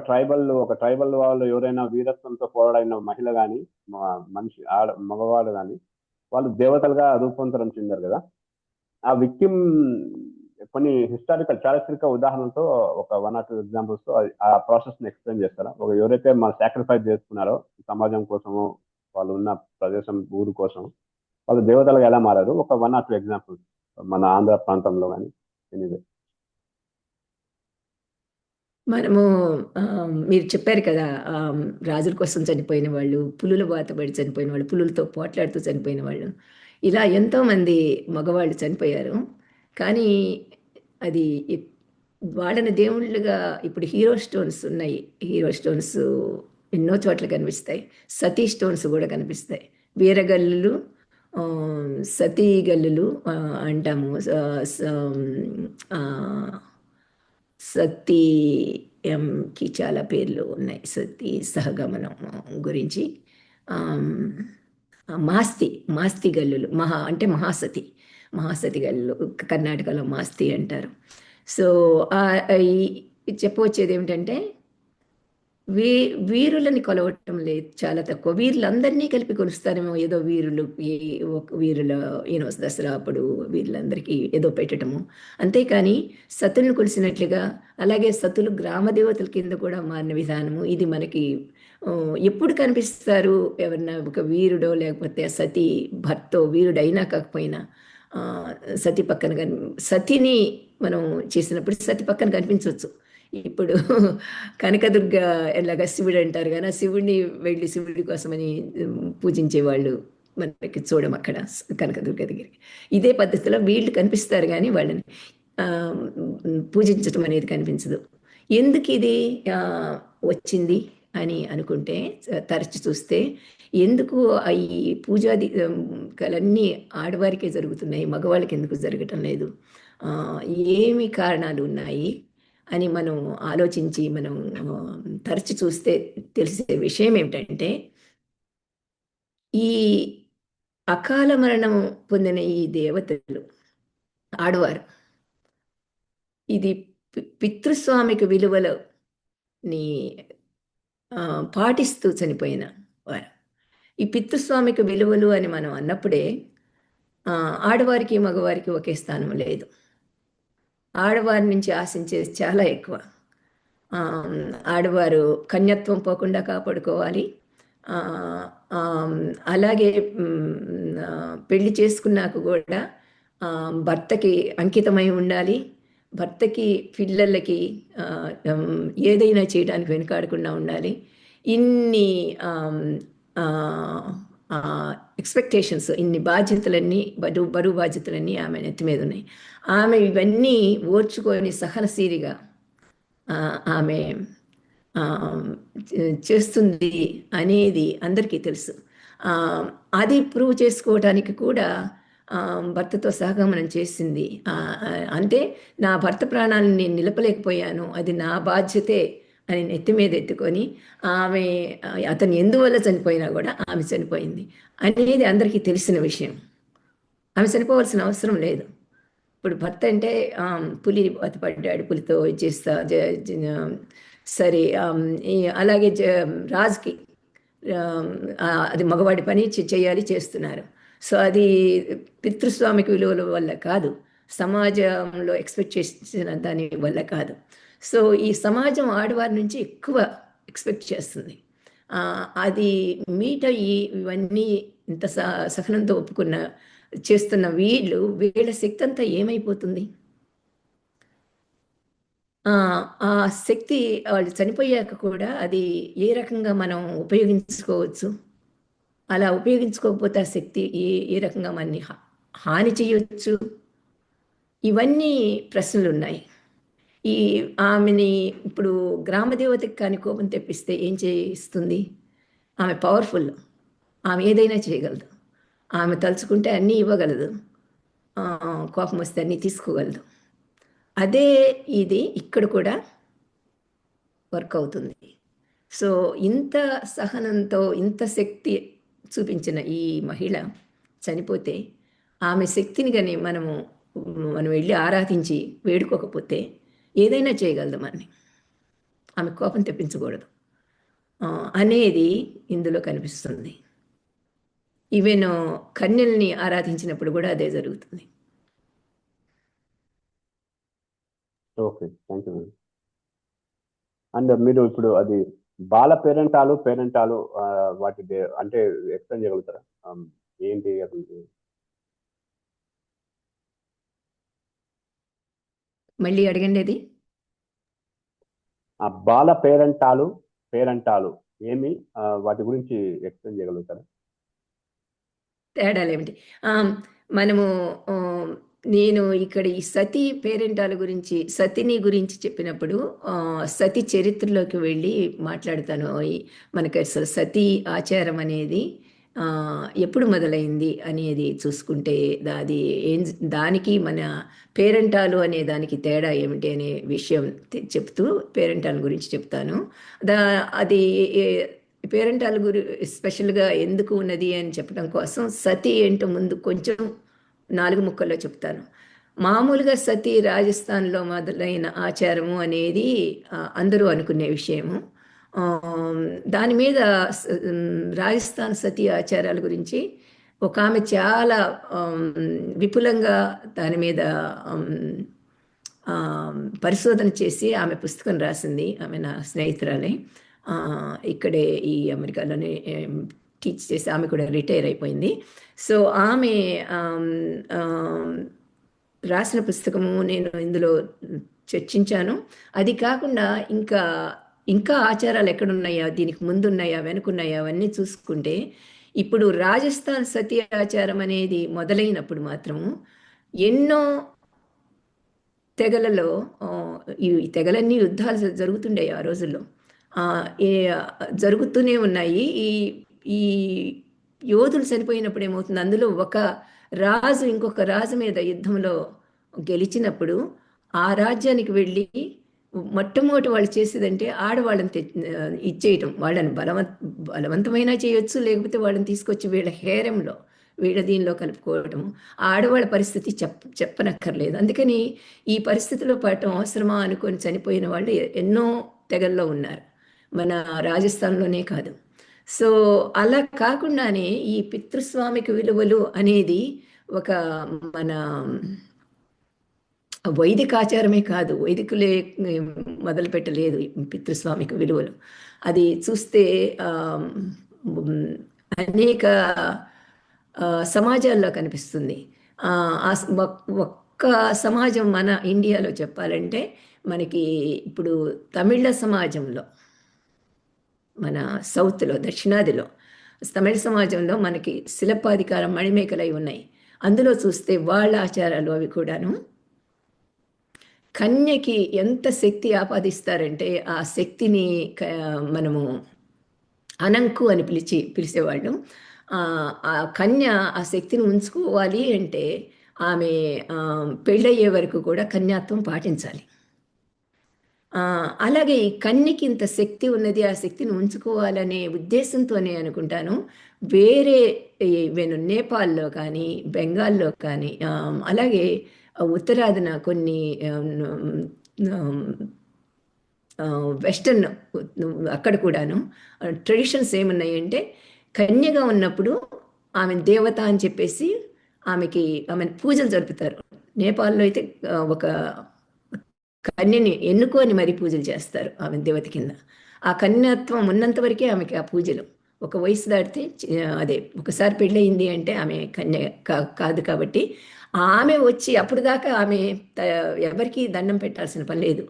ట్రైబల్ వాళ్ళు ఎవరైనా వీరత్వంతో పోరాడిన మహిళ కానీ, మనిషి మగవాడు కానీ, వాళ్ళు దేవతలుగా రూపాంతరం చెందారు కదా. ఆ విక్టిమ్ కొన్ని హిస్టారికల్ చారిత్రక ఉదాహరణలతో ఒక 1 or 2 ఎగ్జాంపుల్స్ తో ఆ ప్రాసెస్ ని ఎక్స్ప్లెయిన్ చేస్తారా? ఎవరైతే మన సాక్రిఫైస్ చేసుకున్నారో సమాజం కోసము, వాళ్ళు ఉన్న ప్రదేశం, ఊరు కోసం, వాళ్ళు దేవతలుగా ఎలా మారారు? ఒక 1 or 2 ఎగ్జాంపుల్స్ మన ఆంధ్ర ప్రాంతంలో కానీ ఎనీవే. మనము ఆ, మీరు చెప్పారు కదా, రాజుల కోసం చనిపోయిన వాళ్ళు, పులుల బాతపడి చనిపోయిన వాళ్ళు, పులులతో పోట్లాడుతూ చనిపోయిన వాళ్ళు, ఇలా ఎంతోమంది మగవాళ్ళు చనిపోయారు. కానీ అది వాళ్ళని దేవుళ్ళుగా ఇప్పుడు హీరో స్టోన్స్ ఉన్నాయి. హీరో స్టోన్స్ ఎన్నో చోట్ల కనిపిస్తాయి. సతీ స్టోన్స్ కూడా కనిపిస్తాయి. వీరగల్లులు, ఆ, సతీ గల్లులు అంటాము. ఆ, సతీ కి చాలా పేర్లు ఉన్నాయి. సతీ సహగమనం గురించి. ఆమ్, మాస్తి మాస్తి గల్లులు, అంటే మహాసతి, మహాసతి గల్లులు కర్ణాటకలో మాస్తి అంటారు. సో చెప్పవచ్చేది ఏమిటంటే వీ వీరులని కొలవటం లేదు, చాలా తక్కువ. వీరులందరినీ కలిపి కొలుస్తారేమో, ఏదో వీరులు ఒక వీరుల దసరా అప్పుడు వీరులందరికీ ఏదో పెట్టడము, అంతేకాని సతులను కొలిసినట్లుగా, అలాగే సతులు గ్రామ దేవతల కింద కూడా మారిన విధానము ఇది మనకి ఎప్పుడు కనిపిస్తారు? ఎవరన్నా ఒక వీరుడో లేకపోతే సతీ భర్తో, వీరుడు అయినా కాకపోయినా సతి పక్కన సతిని మనం చేసినప్పుడు సతి పక్కన కనిపించవచ్చు. ఇప్పుడు కనకదుర్గ ఎలాగా శివుడు అంటారు కానీ, శివుడిని వెళ్ళి శివుడి కోసమని పూజించే వాళ్ళు మనకి చూడం అక్కడ కనకదుర్గ దగ్గరికి. ఇదే పద్ధతిలో వీళ్ళు కనిపిస్తారు కానీ వాళ్ళని ఆ, పూజించటం అనేది కనిపించదు. ఎందుకు ఇది వచ్చింది అని అనుకుంటే, తరచి చూస్తే ఎందుకు ఈ పూజాది కలన్నీ ఆడవారికే జరుగుతున్నాయి, మగవాళ్ళకి ఎందుకు జరగటం లేదు, ఏమి కారణాలు ఉన్నాయి అని మనం ఆలోచించి మనం తరచి చూస్తే తెలిసే విషయం ఏమిటంటే, ఈ అకాల మరణం పొందిన ఈ దేవతలు ఆడవారు, ఇది పితృస్వామిక విలువలని పాటిస్తూ చనిపోయిన వారు. ఈ పితృస్వామిక విలువలు అని మనం అన్నప్పుడే ఆడవారికి మగవారికి ఒకే స్థానం లేదు. ఆడవారి నుంచి ఆశించేది చాలా ఎక్కువ. ఆడవారు కన్యత్వం పోకుండా కాపాడుకోవాలి. అలాగే పెళ్లి చేసుకున్నాక కూడా భర్తకి అంకితమై ఉండాలి. భర్తకి, పిల్లలకి ఏదైనా చేయడానికి వెనుకాడకుండా ఉండాలి. ఇన్ని ఎక్స్పెక్టేషన్స్, ఇన్ని బాధ్యతలన్నీ, బరువు బాధ్యతలన్నీ ఆమె నెత్తి మీద ఉన్నాయి. ఆమె ఇవన్నీ ఓర్చుకొని సహనశీలిగా ఆమె చేస్తుంది అనేది అందరికీ తెలుసు. అది ప్రూవ్ చేసుకోవడానికి కూడా భర్తతో సహగమనం చేసింది. అంటే నా భర్త ప్రాణాలను నేను నిలపలేకపోయాను, అది నా బాధ్యతే అని నెత్తి మీద ఎత్తుకొని ఆమె, అతను ఎందువల్ల చనిపోయినా కూడా ఆమె చనిపోయింది అనేది అందరికీ తెలిసిన విషయం. ఆమె చనిపోవాల్సిన అవసరం లేదు. ఇప్పుడు భర్త అంటే పులి బతిపడ్డాడు, పులితో చేస్తా సరే. అలాగే రాజుకి అది మగవాడి పని చేయాలి, చేస్తున్నారు. సో అది పితృస్వామికి విలువల వల్ల కాదు, సమాజంలో ఎక్స్పెక్ట్ చేసిన దాని వల్ల కాదు. సో ఈ సమాజం ఆడవారి నుంచి ఎక్కువ ఎక్స్పెక్ట్ చేస్తుంది. అది మీట్ అయ్యి ఇవన్నీ ఇంత సహనంతో చేస్తున్న వీళ్ళ శక్తి అంతా ఏమైపోతుంది? ఆ శక్తి వాళ్ళు చనిపోయాక కూడా అది ఏ రకంగా మనం ఉపయోగించుకోవచ్చు? అలా ఉపయోగించుకోకపోతే ఆ శక్తి ఏ రకంగా మనని హాని చేయొచ్చు? ఇవన్నీ ప్రశ్నలు ఉన్నాయి. ఆమెని ఇప్పుడు గ్రామదేవతకి కానీ కోపం తెప్పిస్తే ఏం చేయిస్తుంది? ఆమె పవర్ఫుల్. ఆమె ఏదైనా చేయగలదు. ఆమె తలుచుకుంటే అన్నీ ఇవ్వగలదు. కోపం వస్తే అన్నీ తీసుకోగలదు. అదే ఇది ఇక్కడ కూడా వర్క్ అవుతుంది. సో ఇంత సహనంతో ఇంత శక్తి చూపించిన ఈ మహిళ చనిపోతే ఆమె శక్తిని కానీ మనం వెళ్ళి ఆరాధించి వేడుకోకపోతే ఏదైనా చేయగలదు మనని. ఆమె కోపం తెప్పించకూడదు అనేది ఇందులో కనిపిస్తుంది. ఈవెన్ కన్యల్ని ఆరాధించినప్పుడు కూడా అదే జరుగుతుంది. Okay, thank you. అండ్ మీరు ఇప్పుడు అది బాల పేరెంటాలు వాటి అంటే ఎక్స్ప్లెయిన్ చేయగలుగుతారా? ఏంటి అది? మళ్ళీ అడగండి. అది ఆ బాల పేరెంటాలు ఏమి, వాటి గురించి ఎక్స్ప్లెయిన్ చేయగలుగుతారా? తేడాలు ఏమిటి? మనము నేను ఇక్కడ ఈ సతీ పేరెంటాల గురించి, సతిని గురించి చెప్పినప్పుడు సతి చరిత్రలోకి వెళ్ళి మాట్లాడతాను. మనకి అసలు సతీ ఆచారం అనేది ఎప్పుడు మొదలైంది అనేది చూసుకుంటే అది దానికి మన పేరెంటాలు అనే దానికి తేడా ఏమిటి అనే విషయం చెప్తూ పేరెంటాల గురించి చెప్తాను. అది పేరెంటాల స్పెషల్గా ఎందుకు ఉన్నది అని చెప్పడం కోసం సతీ ఏంటో ముందు కొంచెం 4 ముక్కల్లో చెప్తాను. మామూలుగా సతీ రాజస్థాన్లో మొదలైన ఆచారము అనేది అందరూ అనుకునే విషయము. దాని మీద రాజస్థాన్ సతీ ఆచారాల గురించి ఒక ఆమె చాలా విపులంగా దాని మీద పరిశోధన చేసి ఆమె పుస్తకం రాసింది. ఆమె నా స్నేహితురాలే, ఇక్కడే ఈ అమెరికాలోనే టీచ్ చేసి ఆమె కూడా రిటైర్ అయిపోయింది. సో ఆమె రాసిన పుస్తకము నేను ఇందులో చర్చించాను. అది కాకుండా ఇంకా ఆచారాలు ఎక్కడున్నాయా, దీనికి ముందున్నాయా, వెనుకున్నాయా అవన్నీ చూసుకుంటే ఇప్పుడు రాజస్థాన్ సతీ ఆచారం అనేది మొదలైనప్పుడు మాత్రము ఎన్నో తెగలలో ఈ తెగలన్నీ యుద్ధాలు జరుగుతుండేవి ఆ రోజుల్లో. జరుగుతూనే ఉన్నాయి. ఈ యోధులు చనిపోయినప్పుడు ఏమవుతుంది, అందులో ఒక రాజు ఇంకొక రాజు మీద యుద్ధంలో గెలిచినప్పుడు ఆ రాజ్యానికి వెళ్ళి మొట్టమొదటి వాళ్ళు చేసేదంటే ఆడవాళ్ళని ఇచ్చేయటం. వాళ్ళని బలవంతమైనా చేయొచ్చు, లేకపోతే వాళ్ళని తీసుకొచ్చి వీళ్ళ హేరంలో వీళ్ళ దీనిలో కలుపుకోవటం. ఆడవాళ్ళ పరిస్థితి చెప్పనక్కర్లేదు. అందుకని ఈ పరిస్థితిలో పడటం అవసరమా అనుకొని చనిపోయిన వాళ్ళు ఎన్నో తెగల్లో ఉన్నారు, మన రాజస్థాన్లోనే కాదు. సో అలా కాకుండానే ఈ పితృస్వామిక విలువలు అనేది ఒక మన వైదిక ఆచారమే కాదు, వైదికులే మొదలు పెట్టలేదు పితృస్వామిక విలువలు. అది చూస్తే అనేక సమాజాల్లో కనిపిస్తుంది. ఒక్క సమాజం మన ఇండియాలో చెప్పాలంటే మనకి ఇప్పుడు తమిళ సమాజంలో, మన సౌత్లో దక్షిణాదిలో తమిళ సమాజంలో మనకి శిల్పాధికారం మణిమేకలై ఉన్నాయి. అందులో చూస్తే వాళ్ళ ఆచారాలు అవి కూడాను కన్యకి ఎంత శక్తి ఆపాదిస్తారంటే ఆ శక్తిని మనము అనంకు అని పిలిచేవాళ్ళు. ఆ కన్య ఆ శక్తిని ఉంచుకోవాలి అంటే ఆమె పెళ్ళయ్యే వరకు కూడా కన్యాత్వం పాటించాలి. అలాగే ఈ కన్యకి ఇంత శక్తి ఉన్నది, ఆ శక్తిని ఉంచుకోవాలనే ఉద్దేశంతోనే అనుకుంటాను వేరే నేపాల్లో కానీ బెంగాల్లో కానీ అలాగే ఉత్తరాదిన కొన్ని వెస్టర్న్ అక్కడ కూడాను ట్రెడిషన్స్ ఏమున్నాయంటే కన్యగా ఉన్నప్పుడు ఆమె దేవత అని చెప్పేసి ఆమెను పూజలు జరుపుతారు. నేపాల్లో అయితే ఒక కన్యని ఎన్నుకొని మరి పూజలు చేస్తారు ఆమె దేవత కింద. ఆ కన్యత్వం ఉన్నంత వరకే ఆమెకి ఆ పూజలు. ఒక వయసు దాటితే అదే ఒకసారి పెళ్ళయింది అంటే ఆమె కన్య కాదు కాబట్టి ఆమె వచ్చి అప్పుడు దాకా ఆమె ఎవరికి దండం పెట్టాల్సిన పని లేదు.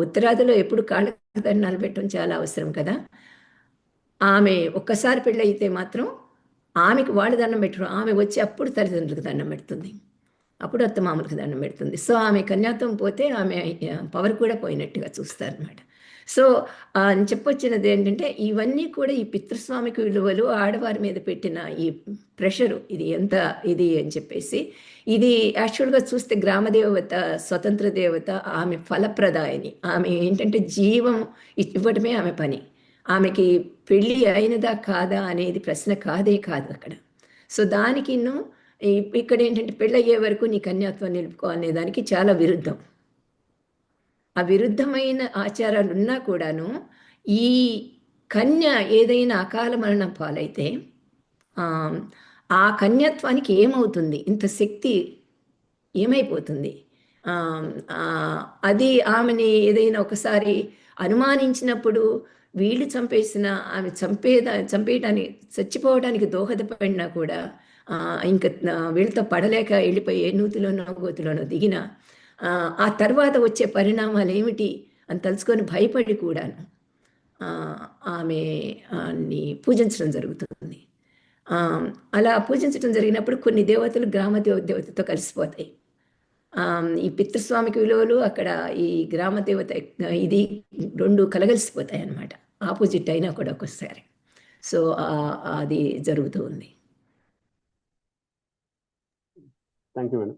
ఉత్తరాదిలో ఎప్పుడు కాళ్ళకి దండాలు పెట్టడం చాలా అవసరం కదా. ఆమె ఒక్కసారి పెళ్ళయితే మాత్రం ఆమెకు వాళ్ళు దండం పెట్టడం, ఆమె వచ్చి అప్పుడు తల్లిదండ్రులకు దండం పెడుతుంది, అప్పుడు అత్తమామలకు దండం పెడుతుంది. సో ఆమె కన్యాత్వం పోతే ఆమె పవర్ కూడా పోయినట్టుగా చూస్తారనమాట. సో చెప్పొచ్చినది ఏంటంటే ఇవన్నీ కూడా ఈ పితృస్వామికి విలువలు ఆడవారి మీద పెట్టిన ఈ ప్రెషరు ఇది ఎంత ఇది అని చెప్పేసి, ఇది యాక్చువల్గా చూస్తే గ్రామదేవత స్వతంత్ర దేవత, ఆమె ఫలప్రదాయని. ఆమె ఏంటంటే జీవం ఇవ్వడమే ఆమె పని. ఆమెకి పెళ్ళి అయినదా కాదా అనేది ప్రశ్న కాదే కాదు అక్కడ. సో దానికి ఇక్కడ ఏంటంటే పెళ్ళయ్యే వరకు నీ కన్యాత్వం నిలుపుకోవాలనే దానికి చాలా విరుద్ధం. ఆ విరుద్ధమైన ఆచారాలు ఉన్నా కూడాను ఈ కన్య ఏదైనా అకాల మరణం పాలైతే ఆ కన్యత్వానికి ఏమవుతుంది, ఇంత శక్తి ఏమైపోతుంది? అది ఆమెని ఏదైనా ఒకసారి అనుమానించినప్పుడు వీళ్ళు చంపేసిన ఆమె చంపేయడానికి చచ్చిపోవడానికి దోహదపడినా కూడా ఇంకా వీళ్ళతో పడలేక వెళ్ళిపోయి ఏ నూతిలోనో గోతిలోనో దిగిన ఆ తర్వాత వచ్చే పరిణామాలు ఏమిటి అని తలుచుకొని భయపడి కూడాను ఆమె పూజించడం జరుగుతుంది. అలా పూజించడం జరిగినప్పుడు కొన్ని దేవతలు గ్రామ దేవతతో కలిసిపోతాయి. ఈ పితృస్వామికి విలువలు అక్కడ ఈ గ్రామ దేవత ఇది రెండు కలగలిసిపోతాయి అన్నమాట, ఆపోజిట్ అయినా కూడా ఒక్కోసారి. సో అది జరుగుతూ ఉంది. Thank you madam.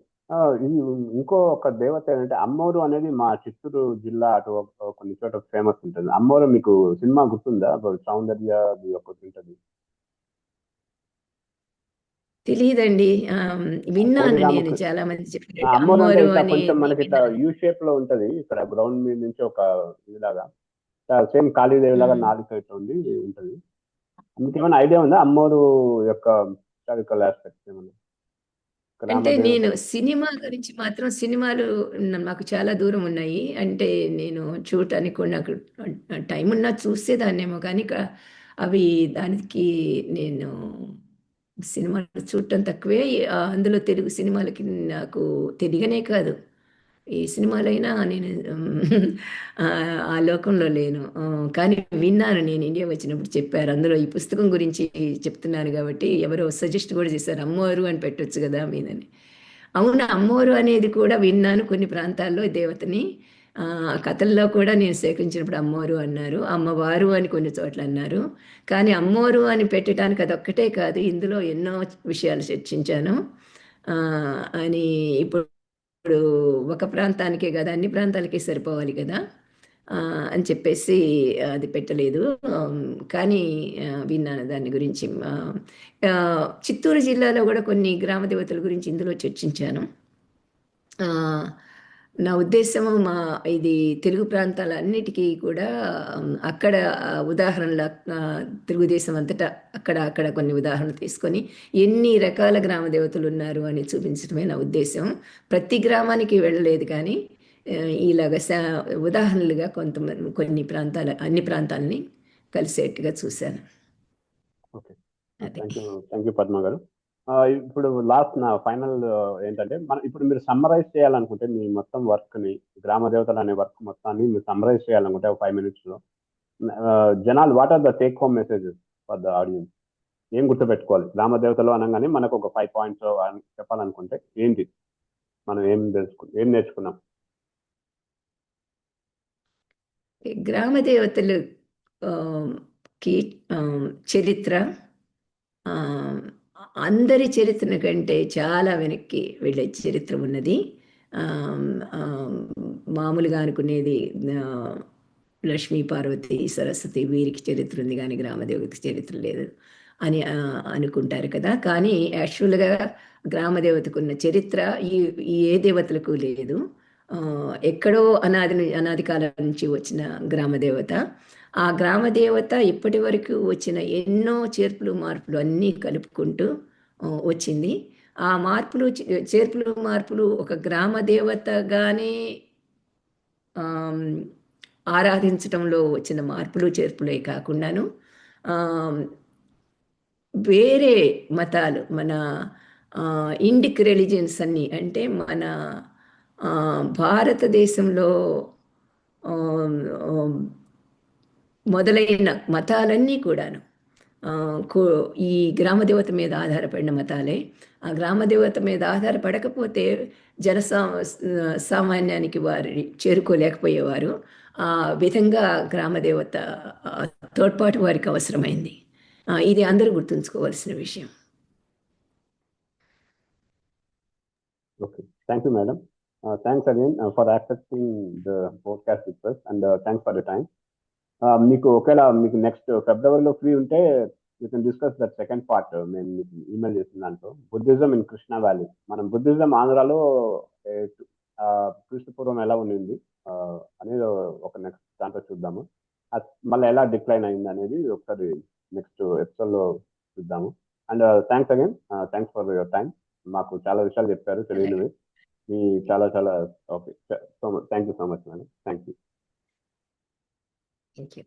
ఇది ఇంకో ఒక దేవత ఏంటంటే అమ్మోరు అనేది మా చిత్తూరు జిల్లా అటు కొన్ని చోట ఫేమస్ ఉంటుంది. అమ్మోరు మీకు సినిమా గుర్తుందా? సౌందర్య ఒకటి ఉంటుంది. తెలియదండి, విన్నాను నేను చాలా మంది చెప్పారు. అమ్మోరు అంటే ఇట్లా కొంచెం మనకి ఇట్లా యూ షేప్ లో ఉంటది, ఇక్కడ గ్రౌండ్ మీద నుంచి ఒక ఇదిలాగా సేమ్ కాళీదేవి లాగా నాలుగు ఇట్లా ఉంది ఉంటది. మీకు ఏమైనా ఐడియా ఉందా అమ్మోరు యొక్క హిస్టారికల్ ఆస్పెక్ట్స్ ఏమన్నా? అంటే నేను సినిమా గురించి మాత్రం, సినిమాలు మాకు చాలా దూరం ఉన్నాయి. అంటే నేను చూడటానికి కూడా నాకు టైం ఉన్నా చూసేదాన్నేమో కానీ అవి దానికి నేను సినిమాలు చూడటం తక్కువే. అందులో తెలుగు సినిమాలకి నాకు తెలియనే కాదు. ఈ సినిమాలైనా నేను ఆ లోకంలో లేను. కానీ విన్నాను, నేను ఇండియా వచ్చినప్పుడు చెప్పారు, అందులో ఈ పుస్తకం గురించి చెప్తున్నాను కాబట్టి ఎవరో సజెస్ట్ కూడా చేశారు, అమ్మవారు అని పెట్టొచ్చు కదా మీదని. అవును, అమ్మవారు అనేది కూడా విన్నాను. కొన్ని ప్రాంతాల్లో దేవతని కథల్లో కూడా నేను సేకరించినప్పుడు అమ్మవారు అన్నారు, అమ్మవారు అని కొన్ని చోట్ల అన్నారు. కానీ అమ్మవారు అని పెట్టడానికి అదొక్కటే కాదు, ఇందులో ఎన్నో విషయాలు చర్చించాను అని. ఇప్పుడు ఒక ప్రాంతానికే కదా, అన్ని ప్రాంతాలకి సరిపోవాలి కదా అని చెప్పేసి అది పెట్టలేదు. కానీ విన్నాను దాని గురించి. చిత్తూరు జిల్లాలో కూడా కొన్ని గ్రామ దేవతల గురించి ఇందులో చర్చించాను. నా ఉద్దేశము ఇది తెలుగు ప్రాంతాలన్నిటికీ కూడా అక్కడ ఉదాహరణలు తెలుగుదేశం అంతటా అక్కడ కొన్ని ఉదాహరణలు తీసుకొని ఎన్ని రకాల గ్రామ దేవతలు ఉన్నారు అని చూపించడమే నా ఉద్దేశం. ప్రతి గ్రామానికి వెళ్ళలేదు కానీ ఇలాగ ఉదాహరణలుగా కొన్ని అన్ని ప్రాంతాలని కలిసేట్టుగా చూశాను. ఓకే, థ్యాంక్ యూ పద్మ గారు. ఇప్పుడు లాస్ట్ నా ఫైనల్ ఏంటంటే, ఇప్పుడు మీరు సమ్మరైజ్ చేయాలనుకుంటే మీ మొత్తం వర్క్ని, గ్రామ దేవతలు అనే వర్క్ మొత్తాన్ని మీరు సమ్మరైజ్ చేయాలనుకుంటే ఒక 5 minutesలో జనాలు what are the take home messages for the audience? ఏం గుర్తుపెట్టుకోవాలి గ్రామ దేవతలు అనగానే? మనకు ఒక 5 points చెప్పాలనుకుంటే ఏంటి, మనం ఏం నేర్చుకున్నాం? గ్రామ దేవతలు చరిత్ర అందరి చరిత్ర కంటే చాలా వెనక్కి వెళ్ళే చరిత్ర ఉన్నది. మామూలుగా అనుకునేది లక్ష్మీ పార్వతి సరస్వతి వీరికి చరిత్ర ఉంది కానీ గ్రామదేవతకి చరిత్ర లేదు అని అనుకుంటారు కదా. కానీ యాక్చువల్గా గ్రామదేవతకున్న చరిత్ర ఏ దేవతలకు లేదు. ఎక్కడో అనాది కాలం నుంచి వచ్చిన గ్రామదేవత. ఆ గ్రామదేవత ఇప్పటి వరకు వచ్చిన ఎన్నో చేర్పులు మార్పులు అన్నీ కలుపుకుంటూ వచ్చింది. ఆ మార్పులు చేర్పులు మార్పులు ఒక గ్రామ దేవతగానే ఆమ్, ఆరాధించటంలో వచ్చిన మార్పులు చేర్పులే కాకుండాను ఆమ్, వేరే మతాలు మన ఇండిక్ రిలీజియన్స్ అన్నీ అంటే మన భారతదేశంలో ఆమ్, ఆమ్, మొదలైన మతాలన్నీ కూడాను ఆ, ఈ గ్రామ దేవత మీద ఆధారపడిన మతాలే. ఆ గ్రామ దేవత మీద ఆధారపడకపోతే సామాన్యానికి వారి చేరుకోలేకపోయేవారు. ఆ విధంగా గ్రామ దేవత ఆ, తోడ్పాటు వారికి అవసరమైంది. ఇది అందరూ గుర్తుంచుకోవాల్సిన విషయం. Okay. Thank you, madam. Thanks again for accepting the podcast request and thanks for the time. మీకు ఒకవేళ మీకు నెక్స్ట్ ఫిబ్రవరిలో ఫ్రీ ఉంటే you can discuss that second part. నేను మీకు ఈమెయిల్ చేసిన దాంట్లో బుద్ధిజం ఇన్ కృష్ణా వ్యాలీ. మనం బుద్ధిజం ఆంధ్రాలో క్రీస్తుపూర్వం ఎలా ఉండింది అనేది ఒక నెక్స్ట్ దాంట్లో చూద్దాము. మళ్ళీ ఎలా డిక్లైన్ అయింది అనేది ఒకసారి నెక్స్ట్ ఎపిసోడ్లో చూద్దాము. And thanks again, thanks for your time. మాకు చాలా విషయాలు చెప్పారు తెలియనివి. మీ చాలా చాలా okay so much. Thank you so much madam. Thank you. Thank you.